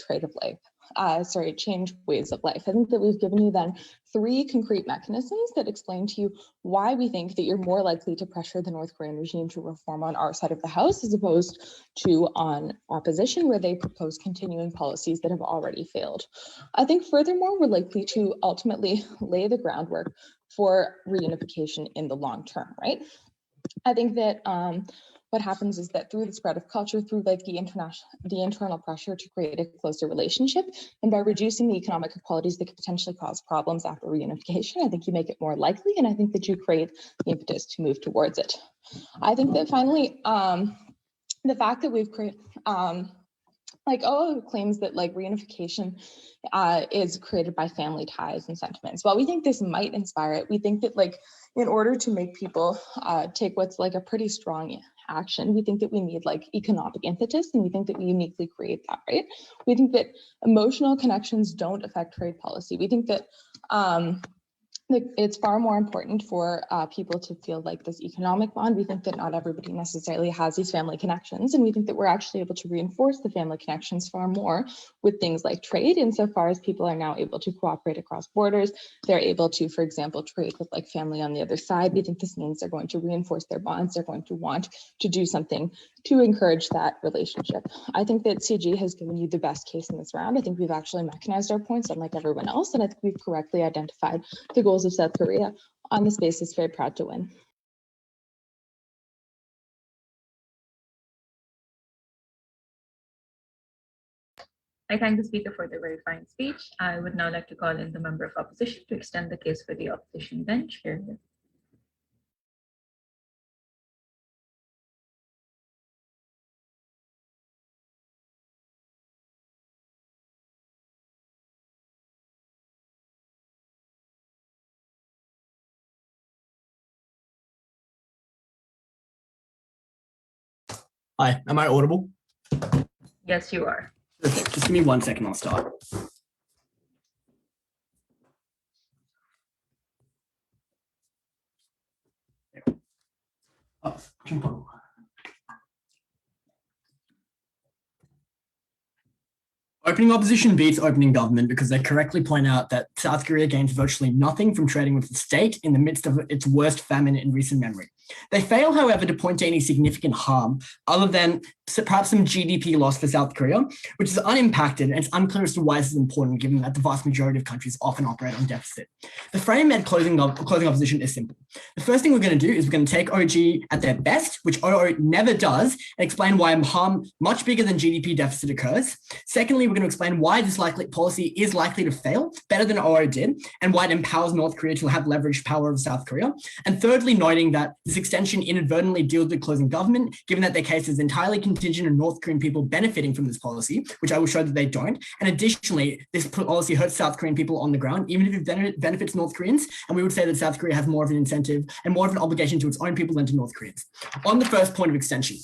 change ways of life. I think that we've given you then 3 concrete mechanisms that explain to you why we think that you're more likely to pressure the North Korean regime to reform on our side of the house as opposed to on opposition, where they propose continuing policies that have already failed. I think furthermore, we're likely to ultimately lay the groundwork for reunification in the long term, right? I think that what happens is that through the spread of culture, through like the internal pressure to create a closer relationship, and by reducing the economic inequalities that could potentially cause problems after reunification, I think you make it more likely, and I think that you create the impetus to move towards it. I think that finally, the fact that we've created, claims that like reunification is created by family ties and sentiments. While we think this might inspire it, we think that like in order to make people take what's like a pretty strong action, we think that we need like economic impetus, and we think that we uniquely create that, right? We think that emotional connections don't affect trade policy. We think that it's far more important for people to feel like this economic bond. We think that not everybody necessarily has these family connections, and we think that we're actually able to reinforce the family connections far more with things like trade, insofar as people are now able to cooperate across borders. They're able to, for example, trade with like family on the other side. We think this means they're going to reinforce their bonds. They're going to want to do something to encourage that relationship. I think that CG has given you the best case in this round. I think we've actually mechanized our points unlike everyone else, and I think we've correctly identified the goals of South Korea. On this basis, very proud to win. I thank the speaker for the very fine speech. I would now like to call in the member of opposition to extend the case for the opposition bench. Here. Hi, am I audible? Yes, you are. Okay, just give me 1 second, I'll start. Oh, jump on. Opening opposition beats opening government because they correctly point out that South Korea gains virtually nothing from trading with the state in the midst of its worst famine in recent memory. They fail, however, to point to any significant harm other than perhaps some GDP loss for South Korea, which is unimpacted, and it's unclear as to why this is important given that the vast majority of countries often operate on deficit. The frame at closing opposition is simple. The first thing we're going to do is we're going to take OG at their best, which OO never does, and explain why harm much bigger than GDP deficit occurs. Secondly, we're going to explain why this policy is likely to fail better than OO did, and why it empowers North Korea to have leveraged power over South Korea. And thirdly, noting that this extension inadvertently deals with closing government, given that their case is entirely contingent on North Korean people benefiting from this policy, which I will show that they don't. And additionally, this policy hurts South Korean people on the ground, even if it benefits North Koreans. And we would say that South Korea has more of an incentive and more of an obligation to its own people than to North Koreans. On the first point of extension,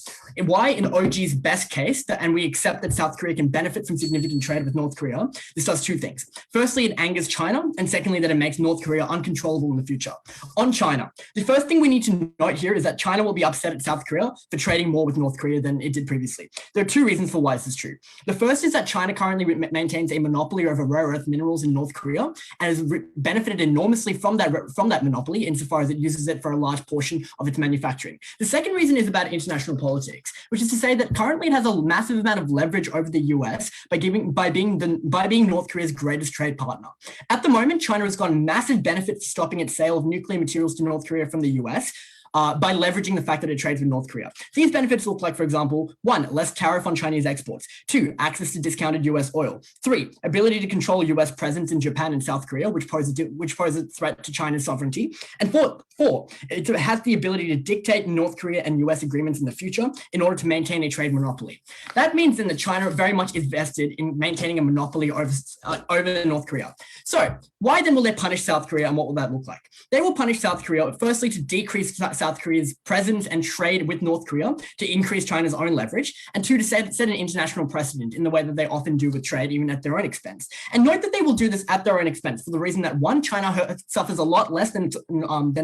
why in OG's best case, and we accept that South Korea can benefit from significant trade with North Korea, this does 2 things. Firstly, it angers China, and secondly, that it makes North Korea uncontrollable in the future. On China, the first thing we need to note note here is that China will be upset at South Korea for trading more with North Korea than it did previously. There are two reasons for why this is true. The first is that China currently maintains a monopoly over rare earth minerals in North Korea and has benefited enormously from that monopoly insofar as it uses it for a large portion of its manufacturing. The second reason is about international politics, which is to say that currently it has a massive amount of leverage over the US by being North Korea's greatest trade partner. At the moment, China has gotten massive benefits for stopping its sale of nuclear materials to North Korea from the US. By leveraging the fact that it trades with North Korea. These benefits look like, for example, 1, less tariff on Chinese exports, 2, access to discounted US oil, 3, ability to control US presence in Japan and South Korea, which poses a threat to China's sovereignty, and 4, it has the ability to dictate North Korea and US agreements in the future in order to maintain a trade monopoly. That means then that China very much is vested in maintaining a monopoly over North Korea. So why then will they punish South Korea, and what will that look like? They will punish South Korea, firstly, to decrease South Korea's presence and trade with North Korea to increase China's own leverage, and 2, to set an international precedent in the way that they often do with trade, even at their own expense. And note that they will do this at their own expense for the reason that 1, China suffers a lot less than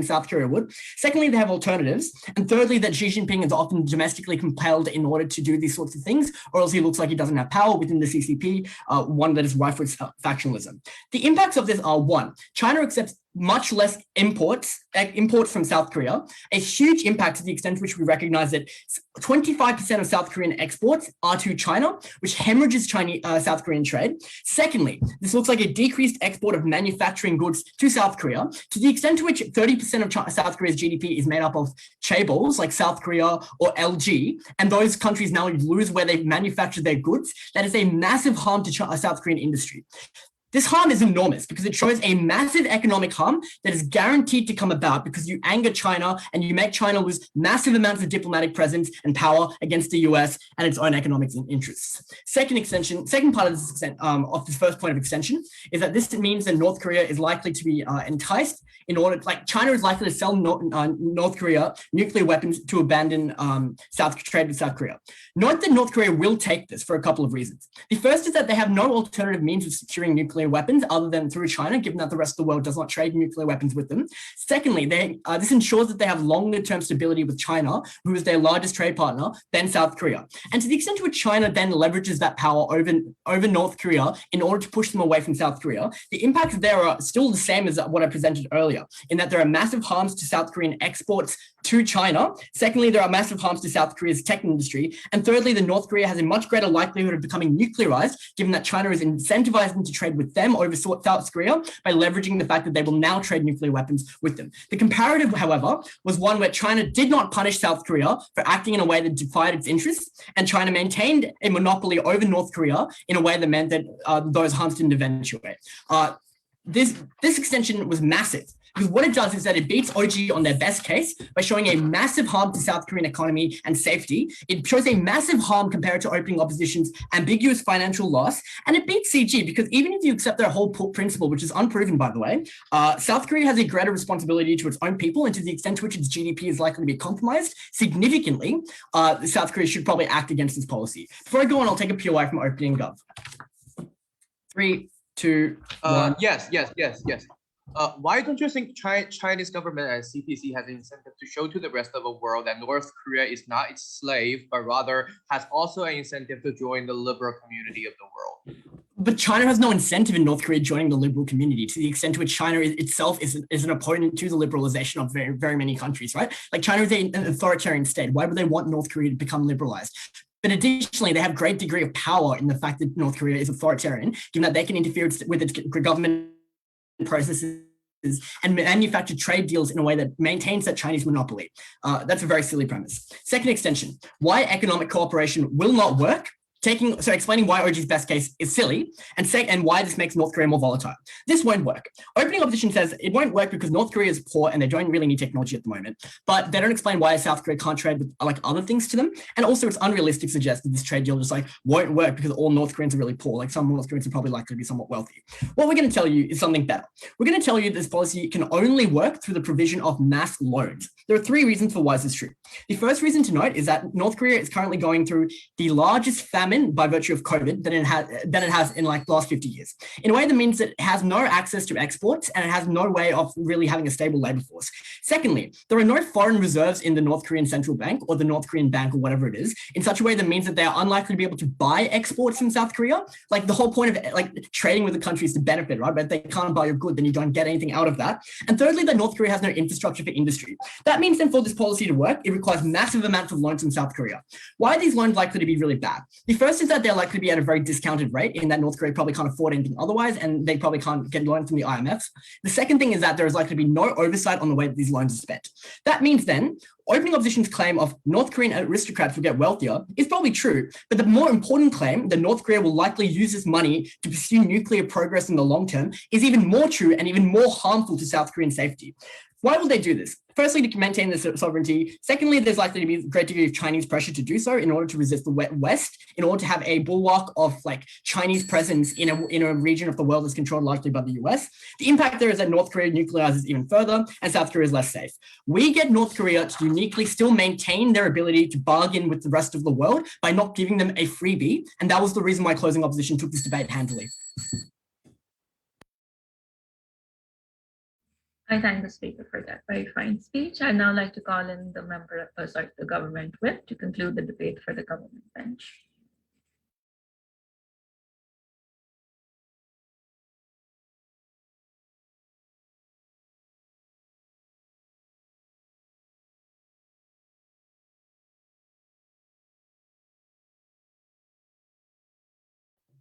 South Korea would. Secondly, they have alternatives. And thirdly, that Xi Jinping is often domestically compelled in order to do these sorts of things, or else he looks like he doesn't have power within the CCP, one that is rife with factionalism. The impacts of this are 1, China accepts much less imports from South Korea, a huge impact to the extent to which we recognize that 25% of South Korean exports are to China, which hemorrhages South Korean trade. Secondly, this looks like a decreased export of manufacturing goods to South Korea, to the extent to which 30% of South Korea's GDP is made up of chaebols like South Korea or LG, and those countries now lose where they manufacture their goods. That is a massive harm to South Korean industry. This harm is enormous because it shows a massive economic harm that is guaranteed to come about because you anger China and you make China lose massive amounts of diplomatic presence and power against the US and its own economic interests. Second part of this first point of extension is that this means that North Korea is likely to be enticed in order, like China is likely to sell North Korea nuclear weapons to abandon trade with South Korea. Note that North Korea will take this for a couple of reasons. The first is that they have no alternative means of securing nuclear weapons other than through China, given that the rest of the world does not trade nuclear weapons with them. Secondly, this ensures that they have longer-term stability with China, who is their largest trade partner, than South Korea. And to the extent to which China then leverages that power over North Korea in order to push them away from South Korea, the impacts there are still the same as what I presented earlier, in that there are massive harms to South Korean exports to China. Secondly, there are massive harms to South Korea's tech industry. And thirdly, North Korea has a much greater likelihood of becoming nuclearized, given that China is incentivized them to trade with them over South Korea by leveraging the fact that they will now trade nuclear weapons with them. The comparative, however, was one where China did not punish South Korea for acting in a way that defied its interests, and China maintained a monopoly over North Korea in a way that meant that those harms didn't eventuate. This extension was massive, because what it does is that it beats OG on their best case by showing a massive harm to South Korean economy and safety. It shows a massive harm compared to opening opposition's ambiguous financial loss. And it beats CG because even if you accept their whole principle, which is unproven, by the way, South Korea has a greater responsibility to its own people, and to the extent to which its GDP is likely to be compromised significantly, South Korea should probably act against this policy. Before I go on, I'll take a POI from Opening Gov. 3, 2, 1. Yes. Why don't you think Chinese government and CPC has an incentive to show to the rest of the world that North Korea is not its slave, but rather has also an incentive to join the liberal community of the world? But China has no incentive in North Korea joining the liberal community, to the extent to which China itself is an opponent to the liberalization of very, very many countries, right? Like China is an authoritarian state. Why would they want North Korea to become liberalized? But additionally, they have great degree of power in the fact that North Korea is authoritarian, given that they can interfere with its government processes and manufacture trade deals in a way that maintains that Chinese monopoly. That's a very silly premise. Second extension, why economic cooperation will not work. Explaining why OG's best case is silly, and why this makes North Korea more volatile. This won't work. Opening opposition says it won't work because North Korea is poor and they don't really need technology at the moment. But they don't explain why South Korea can't trade with like other things to them. And also it's unrealistic to suggest that this trade deal just won't work because all North Koreans are really poor. Like some North Koreans are probably likely to be somewhat wealthy. What we're going to tell you is something better. We're going to tell you this policy can only work through the provision of mass loans. There are 3 reasons for why this is true. The first reason to note is that North Korea is currently going through the largest famine famine by virtue of COVID than it has in like the last 50 years. In a way that means that it has no access to exports and it has no way of really having a stable labor force. Secondly, there are no foreign reserves in the North Korean central bank or the North Korean bank or whatever it is, in such a way that means that they are unlikely to be able to buy exports from South Korea. Like the whole point of like trading with the country is to benefit, right? But if they can't buy your good, then you don't get anything out of that. And thirdly, that North Korea has no infrastructure for industry. That means then for this policy to work, it requires massive amounts of loans from South Korea. Why are these loans likely to be really bad? The first is that they're likely to be at a very discounted rate, in that North Korea probably can't afford anything otherwise, and they probably can't get loans from the IMF. The second thing is that there is likely to be no oversight on the way that these loans are spent. That means then, opening opposition's claim of North Korean aristocrats will get wealthier is probably true, but the more important claim that North Korea will likely use this money to pursue nuclear progress in the long term is even more true and even more harmful to South Korean safety. Why will they do this? Firstly, to maintain their sovereignty. Secondly, there's likely to be a great degree of Chinese pressure to do so in order to resist the West, in order to have a bulwark of like Chinese presence in a region of the world that's controlled largely by the US. The impact there is that North Korea nuclearizes even further and South Korea is less safe. We get North Korea to uniquely still maintain their ability to bargain with the rest of the world by not giving them a freebie. And that was the reason why closing opposition took this debate handily. I thank the speaker for that very fine speech. I'd now like to call in the the government whip to conclude the debate for the government bench.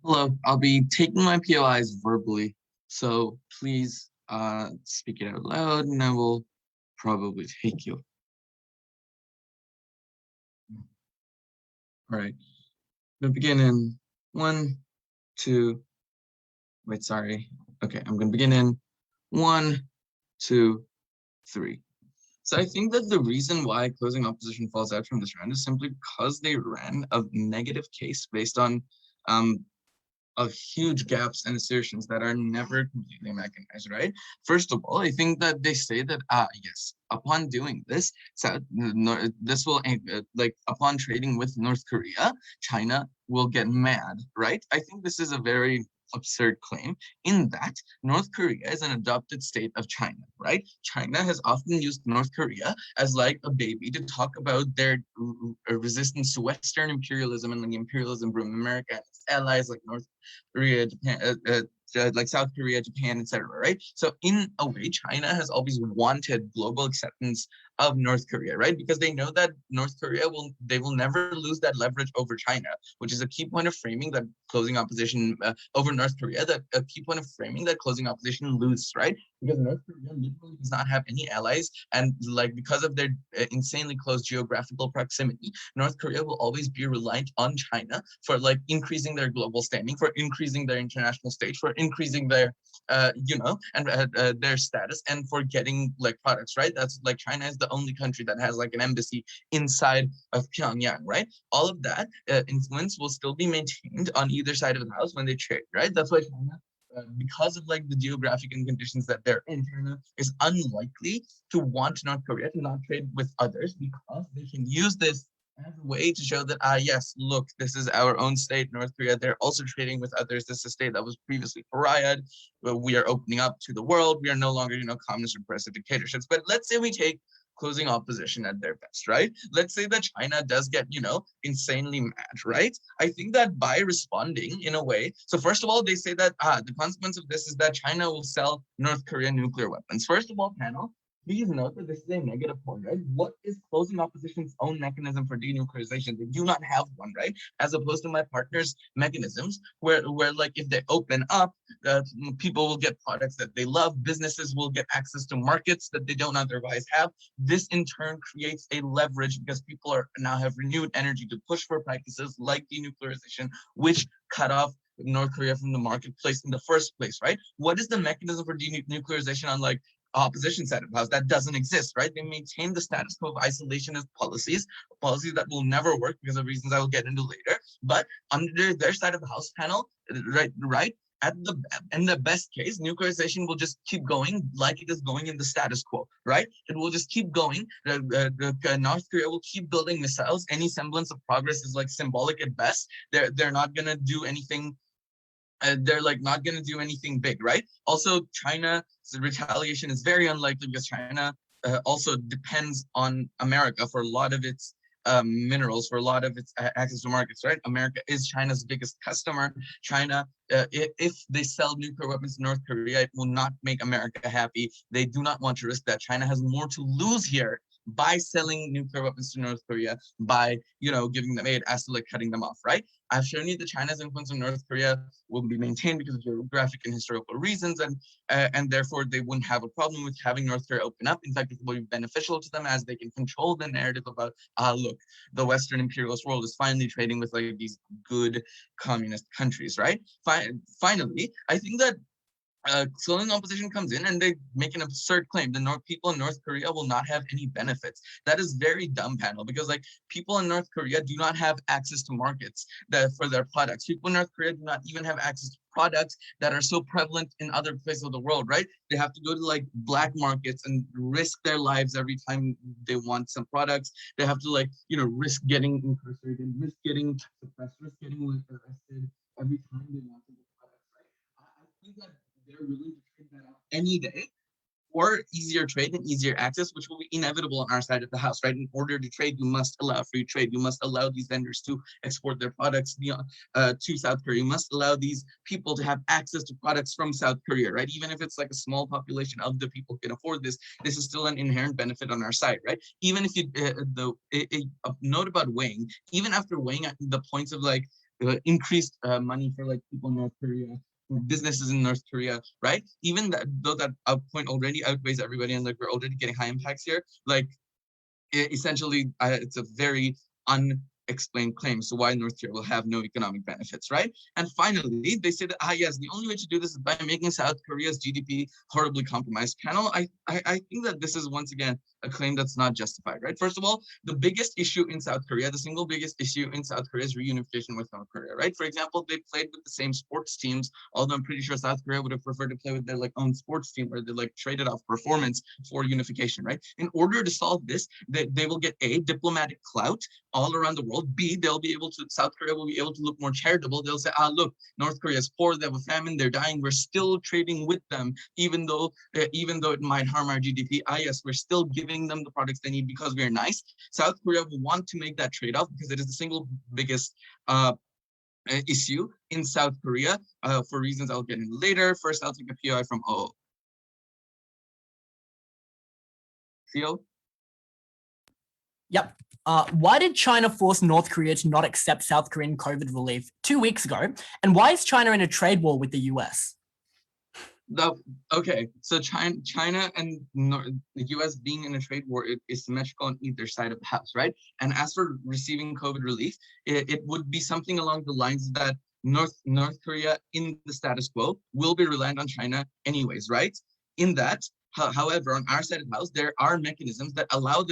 Hello, I'll be taking my POIs verbally, so please speak it out loud and I will probably take you. All right, I'm gonna begin in 1, 2, wait, sorry. Okay, I'm gonna begin in 1, 2, 3. So I think that the reason why closing opposition falls out from this round is simply because they ran a negative case based on of huge gaps and assertions that are never completely mechanized, right? First of all, I think that they say that, yes, upon doing this, this will, like, upon trading with North Korea, China will get mad, right? I think this is a very absurd claim in that North Korea is an adopted state of China, right? China has often used North Korea as like a baby to talk about their resistance to Western imperialism and the imperialism from America and its allies like North Korea, Japan, like South Korea, Japan, etc. Right? So in a way, China has always wanted global acceptance of North Korea, right? Because they know that North Korea will never lose that leverage over China, which is a key point of framing that closing opposition over North Korea, that a key point of framing that closing opposition loses, right? Because North Korea literally does not have any allies, and like because of their insanely close geographical proximity, North Korea will always be reliant on China for like increasing their global standing, for increasing their international stage, for increasing their their status, and for getting like products, right? That's like China is the only country that has like an embassy inside of Pyongyang, right? All of that influence will still be maintained on either side of the house when they trade, right? That's why China, because of like the geographic and conditions that they're in, China is unlikely to want North Korea to not trade with others, because they can use this as a way to show that, yes, look, this is our own state, North Korea. They're also trading with others. This is a state that was previously pariah. We are opening up to the world. We are no longer, communist repressive dictatorships. But let's say we take closing opposition at their best, right? Let's say that China does get, insanely mad, right? I think that by responding in a way, so first of all, they say that the consequence of this is that China will sell North Korea nuclear weapons. First of all, panel, please note that this is a negative point, right? What is closing opposition's own mechanism for denuclearization? They do not have one, right? As opposed to my partner's mechanisms, where like if they open up, people will get products that they love, businesses will get access to markets that they don't otherwise have. This in turn creates a leverage because people are now have renewed energy to push for practices like denuclearization, which cut off North Korea from the marketplace in the first place, right? What is the mechanism for denuclearization on like opposition side of the house? That doesn't exist, right? They maintain the status quo of isolationist policies that will never work because of reasons I will get into later. But under their side of the house panel, right, in the best case, nuclearization will just keep going like it is going in the status quo, right? It will just keep going. North Korea will keep building missiles. Any semblance of progress is like symbolic at best. They're not gonna do anything. They're like not gonna do anything big, right? Also, China's retaliation is very unlikely because China also depends on America for a lot of its minerals, for a lot of its access to markets, right? America is China's biggest customer. China, if they sell nuclear weapons to North Korea, it will not make America happy. They do not want to risk that. China has more to lose here by selling nuclear weapons to North Korea, by giving them aid as to like cutting them off, right? I've shown you that China's influence in North Korea will be maintained because of geographic and historical reasons, and therefore they wouldn't have a problem with having North Korea open up. In fact, it will be beneficial to them as they can control the narrative about, look, the Western imperialist world is finally trading with like these good communist countries, right? Finally, I think that Solon opposition comes in and they make an absurd claim. The people in North Korea will not have any benefits. That is very dumb, panel, because like people in North Korea do not have access to markets for their products. People in North Korea do not even have access to products that are so prevalent in other places of the world, right? They have to go to like black markets and risk their lives every time they want some products. They have to like, risk getting incarcerated, risk getting suppressed, risk getting like arrested every time they want some products, right? I think that they're willing to trade that out any day for easier trade and easier access, which will be inevitable on our side of the house, right? In order to trade, you must allow free trade. You must allow these vendors to export their products to South Korea. You must allow these people to have access to products from South Korea, right? Even if it's like a small population of the people can afford this, this is still an inherent benefit on our side, right? Even if you, a note about weighing, even after weighing the points of like increased money for like people in North Korea, businesses in North Korea, right? Even though that point already outweighs everybody and like we're already getting high impacts here, like essentially it's a very unexplained claim. So why North Korea will have no economic benefits, right? And finally, they say that, yes, the only way to do this is by making South Korea's GDP horribly compromised. Panel, I think that this is once again a claim that's not justified, right? First of all, the biggest issue in South Korea, the single biggest issue in South Korea is reunification with North Korea, right? For example, they played with the same sports teams, although I'm pretty sure South Korea would have preferred to play with their like own sports team where they like traded off performance for unification, right? In order to solve this, they will get A, diplomatic clout all around the world. B, they'll be able to, South Korea will be able to look more charitable. They'll say, look, North Korea is poor, they have a famine, they're dying, we're still trading with them, even though it might harm our GDP. Yes, we're still giving them the products they need because we're nice. South Korea will want to make that trade-off because it is the single biggest issue in South Korea for reasons I'll get into later. First, I'll take a POI from OO. Theo? Yep. Why did China force North Korea to not accept South Korean COVID relief 2 weeks ago? And why is China in a trade war with the US? Okay, so China and the US being in a trade war is symmetrical on either side of the house, right? And as for receiving COVID relief, it would be something along the lines that North Korea in the status quo will be reliant on China anyways, right? In that, however, on our side of the house, there are mechanisms that allow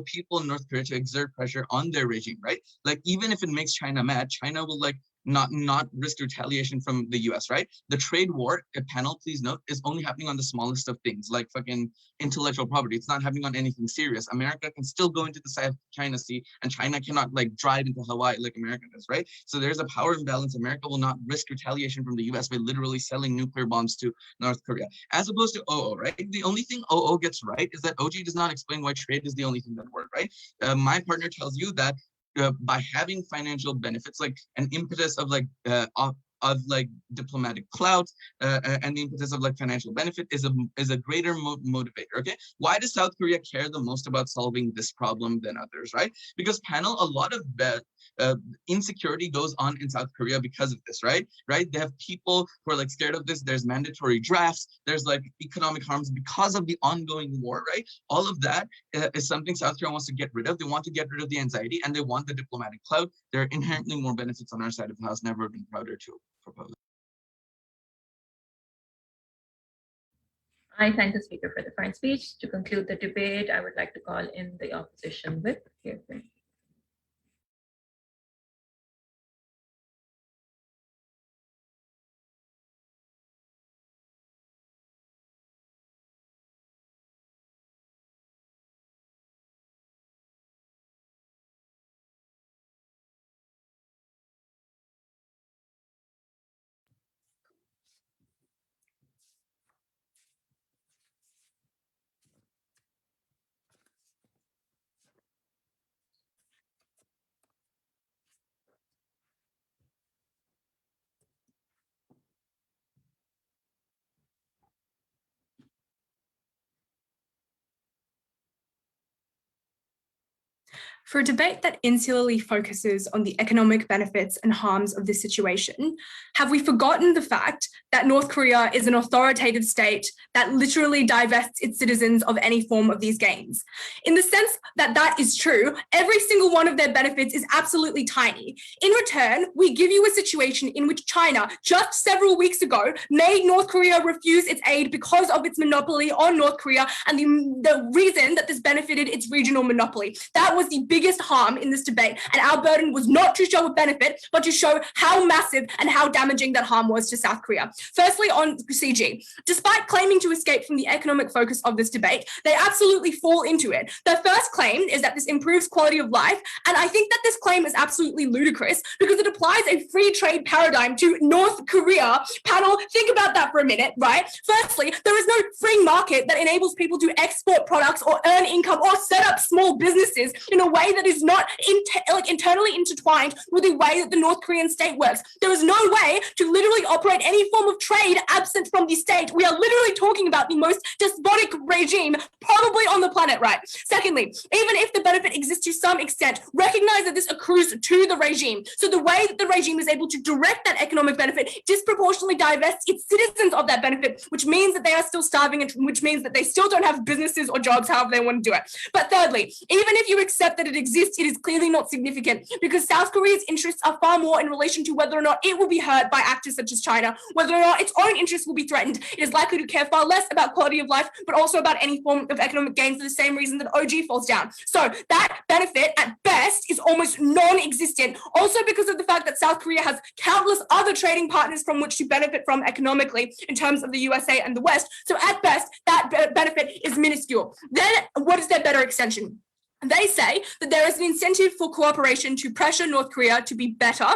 people in North Korea to exert pressure on their regime, right? Like even if it makes China mad, China will like not risk retaliation from the US, right? The trade war, a panel, please note, is only happening on the smallest of things, like fucking intellectual property. It's not happening on anything serious. America can still go into the South China Sea, and China cannot like drive into Hawaii like America does, right? So there's a power imbalance. America will not risk retaliation from the US by literally selling nuclear bombs to North Korea. As opposed to OO, right? The only thing OO gets right is that OG does not explain why trade is the only thing that works, right? My partner tells you that by having financial benefits, like an impetus of like diplomatic clout and the impetus of like financial benefit is a greater motivator. Okay, why does South Korea care the most about solving this problem than others, right? Because panel, a lot of insecurity goes on in South Korea because of this, right? They have people who are like scared of this. There's mandatory drafts. There's like economic harms because of the ongoing war, right? All of that is something South Korea wants to get rid of. They want to get rid of the anxiety and they want the diplomatic clout. There are inherently more benefits on our side of the house. Never been prouder to propose. I thank the speaker for the fine speech. To conclude the debate, I would like to call in the opposition whip. Here. For a debate that insularly focuses on the economic benefits and harms of this situation, have we forgotten the fact that North Korea is an authoritative state that literally divests its citizens of any form of these gains? In the sense that that is true, every single one of their benefits is absolutely tiny. In return, we give you a situation in which China, just several weeks ago, made North Korea refuse its aid because of its monopoly on North Korea and the reason that this benefited its regional monopoly. That was the biggest harm in this debate, and our burden was not to show a benefit, but to show how massive and how damaging that harm was to South Korea. Firstly, on CG, despite claiming to escape from the economic focus of this debate, they absolutely fall into it. Their first claim is that this improves quality of life, and I think that this claim is absolutely ludicrous because it applies a free trade paradigm to North Korea. Panel, think about that for a minute, right? Firstly, there is no free market that enables people to export products or earn income or set up small businesses in a way that is not internally intertwined with the way that the North Korean state works. There is no way to literally operate any form of trade absent from the state. We are literally talking about the most despotic regime probably on the planet, right? Secondly, even if the benefit exists to some extent, recognize that this accrues to the regime. So the way that the regime is able to direct that economic benefit disproportionately divests its citizens of that benefit, which means that they are still starving and which means that they still don't have businesses or jobs, however they want to do it. But thirdly, even if you accept that it exists, it is clearly not significant because South Korea's interests are far more in relation to whether or not it will be hurt by actors such as China, whether or not its own interests will be threatened. It is likely to care far less about quality of life, but also about any form of economic gain for the same reason that OG falls down. So that benefit at best is almost non-existent. Also because of the fact that South Korea has countless other trading partners from which to benefit from economically in terms of the USA and the West. So at best, that benefit is minuscule. Then what is their better extension? They say that there is an incentive for cooperation to pressure North Korea to be better,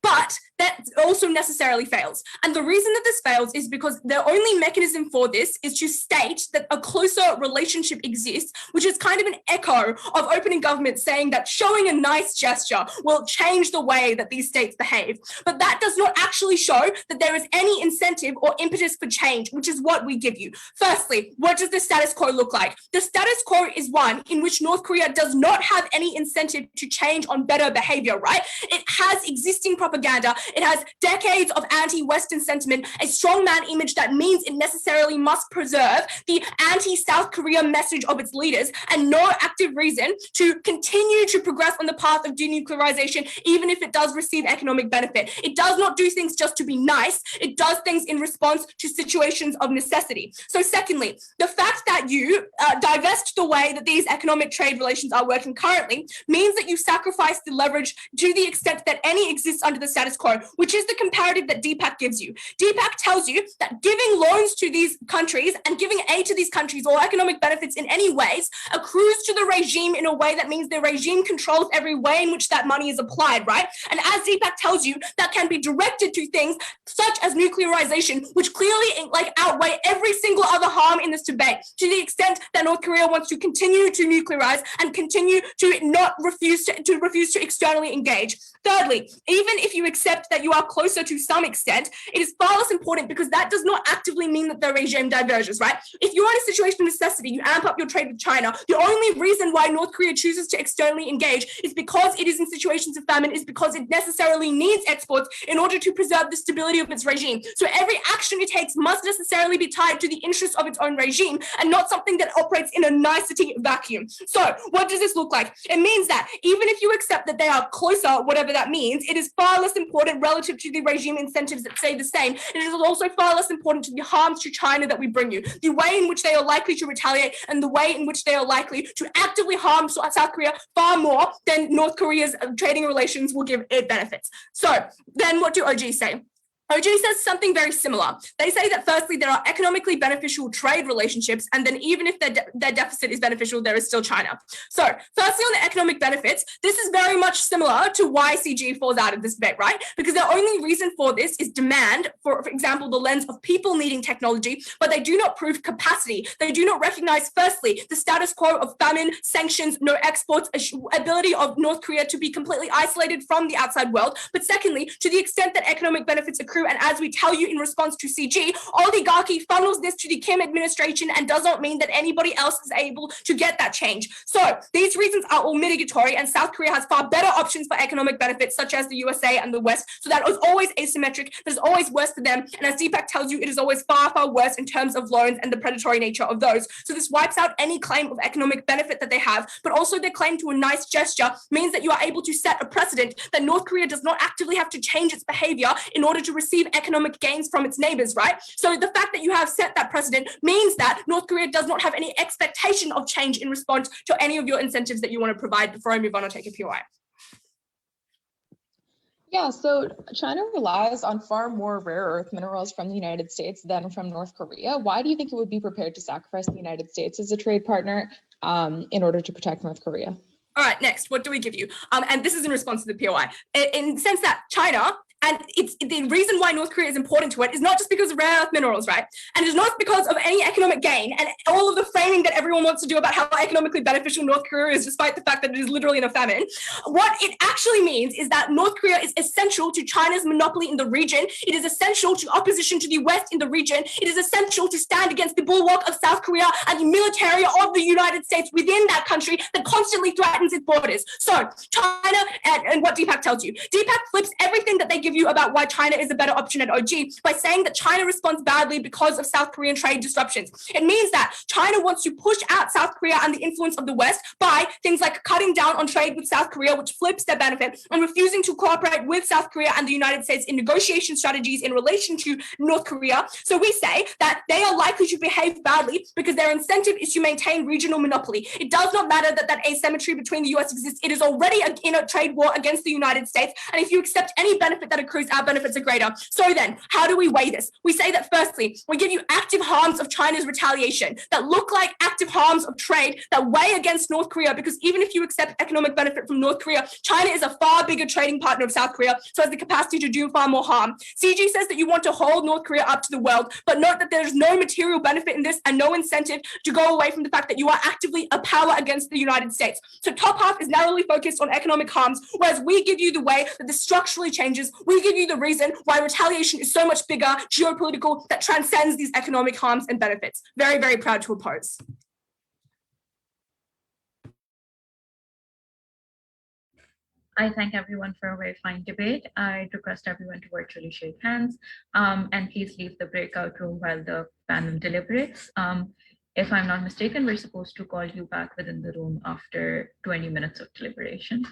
but that also necessarily fails. And the reason that this fails is because their only mechanism for this is to state that a closer relationship exists, which is kind of an echo of opening government saying that showing a nice gesture will change the way that these states behave. But that does not actually show that there is any incentive or impetus for change, which is what we give you. Firstly, what does the status quo look like? The status quo is one in which North Korea does not have any incentive to change on better behavior, right? It has existing propaganda. It has decades of anti-Western sentiment, a strongman image that means it necessarily must preserve the anti-South Korea message of its leaders, and no active reason to continue to progress on the path of denuclearization, even if it does receive economic benefit. It does not do things just to be nice. It does things in response to situations of necessity. So secondly, the fact that you divest the way that these economic trade relations are working currently means that you sacrifice the leverage to the extent that any exists under the status quo, which is the comparative that DPAC gives you. DPAC tells you that giving loans to these countries and giving aid to these countries or economic benefits in any ways accrues to the regime in a way that means the regime controls every way in which that money is applied, right? And as DPAC tells you, that can be directed to things such as nuclearization, which clearly outweigh every single other harm in this debate, to the extent that North Korea wants to continue to nuclearize and continue to not refuse to externally engage. Thirdly, even if you accept that you are closer to some extent, it is far less important because that does not actively mean that the regime diverges, right? If you're in a situation of necessity, you amp up your trade with China. The only reason why North Korea chooses to externally engage is because it is in situations of famine, is because it necessarily needs exports in order to preserve the stability of its regime. So every action it takes must necessarily be tied to the interests of its own regime and not something that operates in a nicety vacuum. So what does this look like? It means that even if you accept that they are closer, whatever that means, it is far less important relative to the regime incentives that stay the same. It is also far less important to the harms to China that we bring you, the way in which they are likely to retaliate and the way in which they are likely to actively harm South Korea far more than North Korea's trading relations will give it benefits. So then what do OG say? OG says something very similar. They say that firstly, there are economically beneficial trade relationships, and then even if their deficit is beneficial, there is still China. So firstly, on the economic benefits, this is very much similar to why CG falls out of this debate, right? Because their only reason for this is demand, for example, the lens of people needing technology, but they do not prove capacity. They do not recognize, firstly, the status quo of famine, sanctions, no exports, ability of North Korea to be completely isolated from the outside world. But secondly, to the extent that economic benefits accrue true. And as we tell you in response to CG, oligarchy funnels this to the Kim administration and does not mean that anybody else is able to get that change. So these reasons are all mitigatory, and South Korea has far better options for economic benefits, such as the USA and the West. So that is always asymmetric. That is always worse for them. And as Deepak tells you, it is always far, far worse in terms of loans and the predatory nature of those. So this wipes out any claim of economic benefit that they have, but also their claim to a nice gesture means that you are able to set a precedent that North Korea does not actively have to change its behavior in order to receive economic gains from its neighbors, right? So the fact that you have set that precedent means that North Korea does not have any expectation of change in response to any of your incentives that you want to provide. Before I move on, I'll take a POI. Yeah, so China relies on far more rare earth minerals from the United States than from North Korea. Why do you think it would be prepared to sacrifice the United States as a trade partner in order to protect North Korea? All right, next, what do we give you? And this is in response to the POI. In the sense that China, and it's the reason why North Korea is important to it is not just because of rare earth minerals, right? And it's not because of any economic gain and all of the framing that everyone wants to do about how economically beneficial North Korea is, despite the fact that it is literally in a famine. What it actually means is that North Korea is essential to China's monopoly in the region. It is essential to opposition to the West in the region. It is essential to stand against the bulwark of South Korea and the military of the United States within that country that constantly threatens its borders. So China, and what Deepak tells you, Deepak flips everything that they give you about why China is a better option at OG by saying that China responds badly because of South Korean trade disruptions. It means that China wants to push out South Korea and the influence of the West by things like cutting down on trade with South Korea, which flips their benefit, and refusing to cooperate with South Korea and the United States in negotiation strategies in relation to North Korea. So we say that they are likely to behave badly because their incentive is to maintain regional monopoly. It does not matter that that asymmetry between the US exists. It is already in a trade war against the United States. And if you accept any benefit that accrues, our benefits are greater. So then, how do we weigh this? We say that firstly, we give you active harms of China's retaliation that look like active harms of trade that weigh against North Korea, because even if you accept economic benefit from North Korea, China is a far bigger trading partner of South Korea, so has the capacity to do far more harm. CG says that you want to hold North Korea up to the world, but note that there's no material benefit in this and no incentive to go away from the fact that you are actively a power against the United States. So top half is narrowly focused on economic harms, whereas we give you the way that this structurally changes. We give you the reason why retaliation is so much bigger, geopolitical, that transcends these economic harms and benefits. Very, very proud to oppose. I thank everyone for a very fine debate. I request everyone to virtually shake hands and please leave the breakout room while the panel deliberates. If I'm not mistaken, we're supposed to call you back within the room after 20 minutes of deliberation.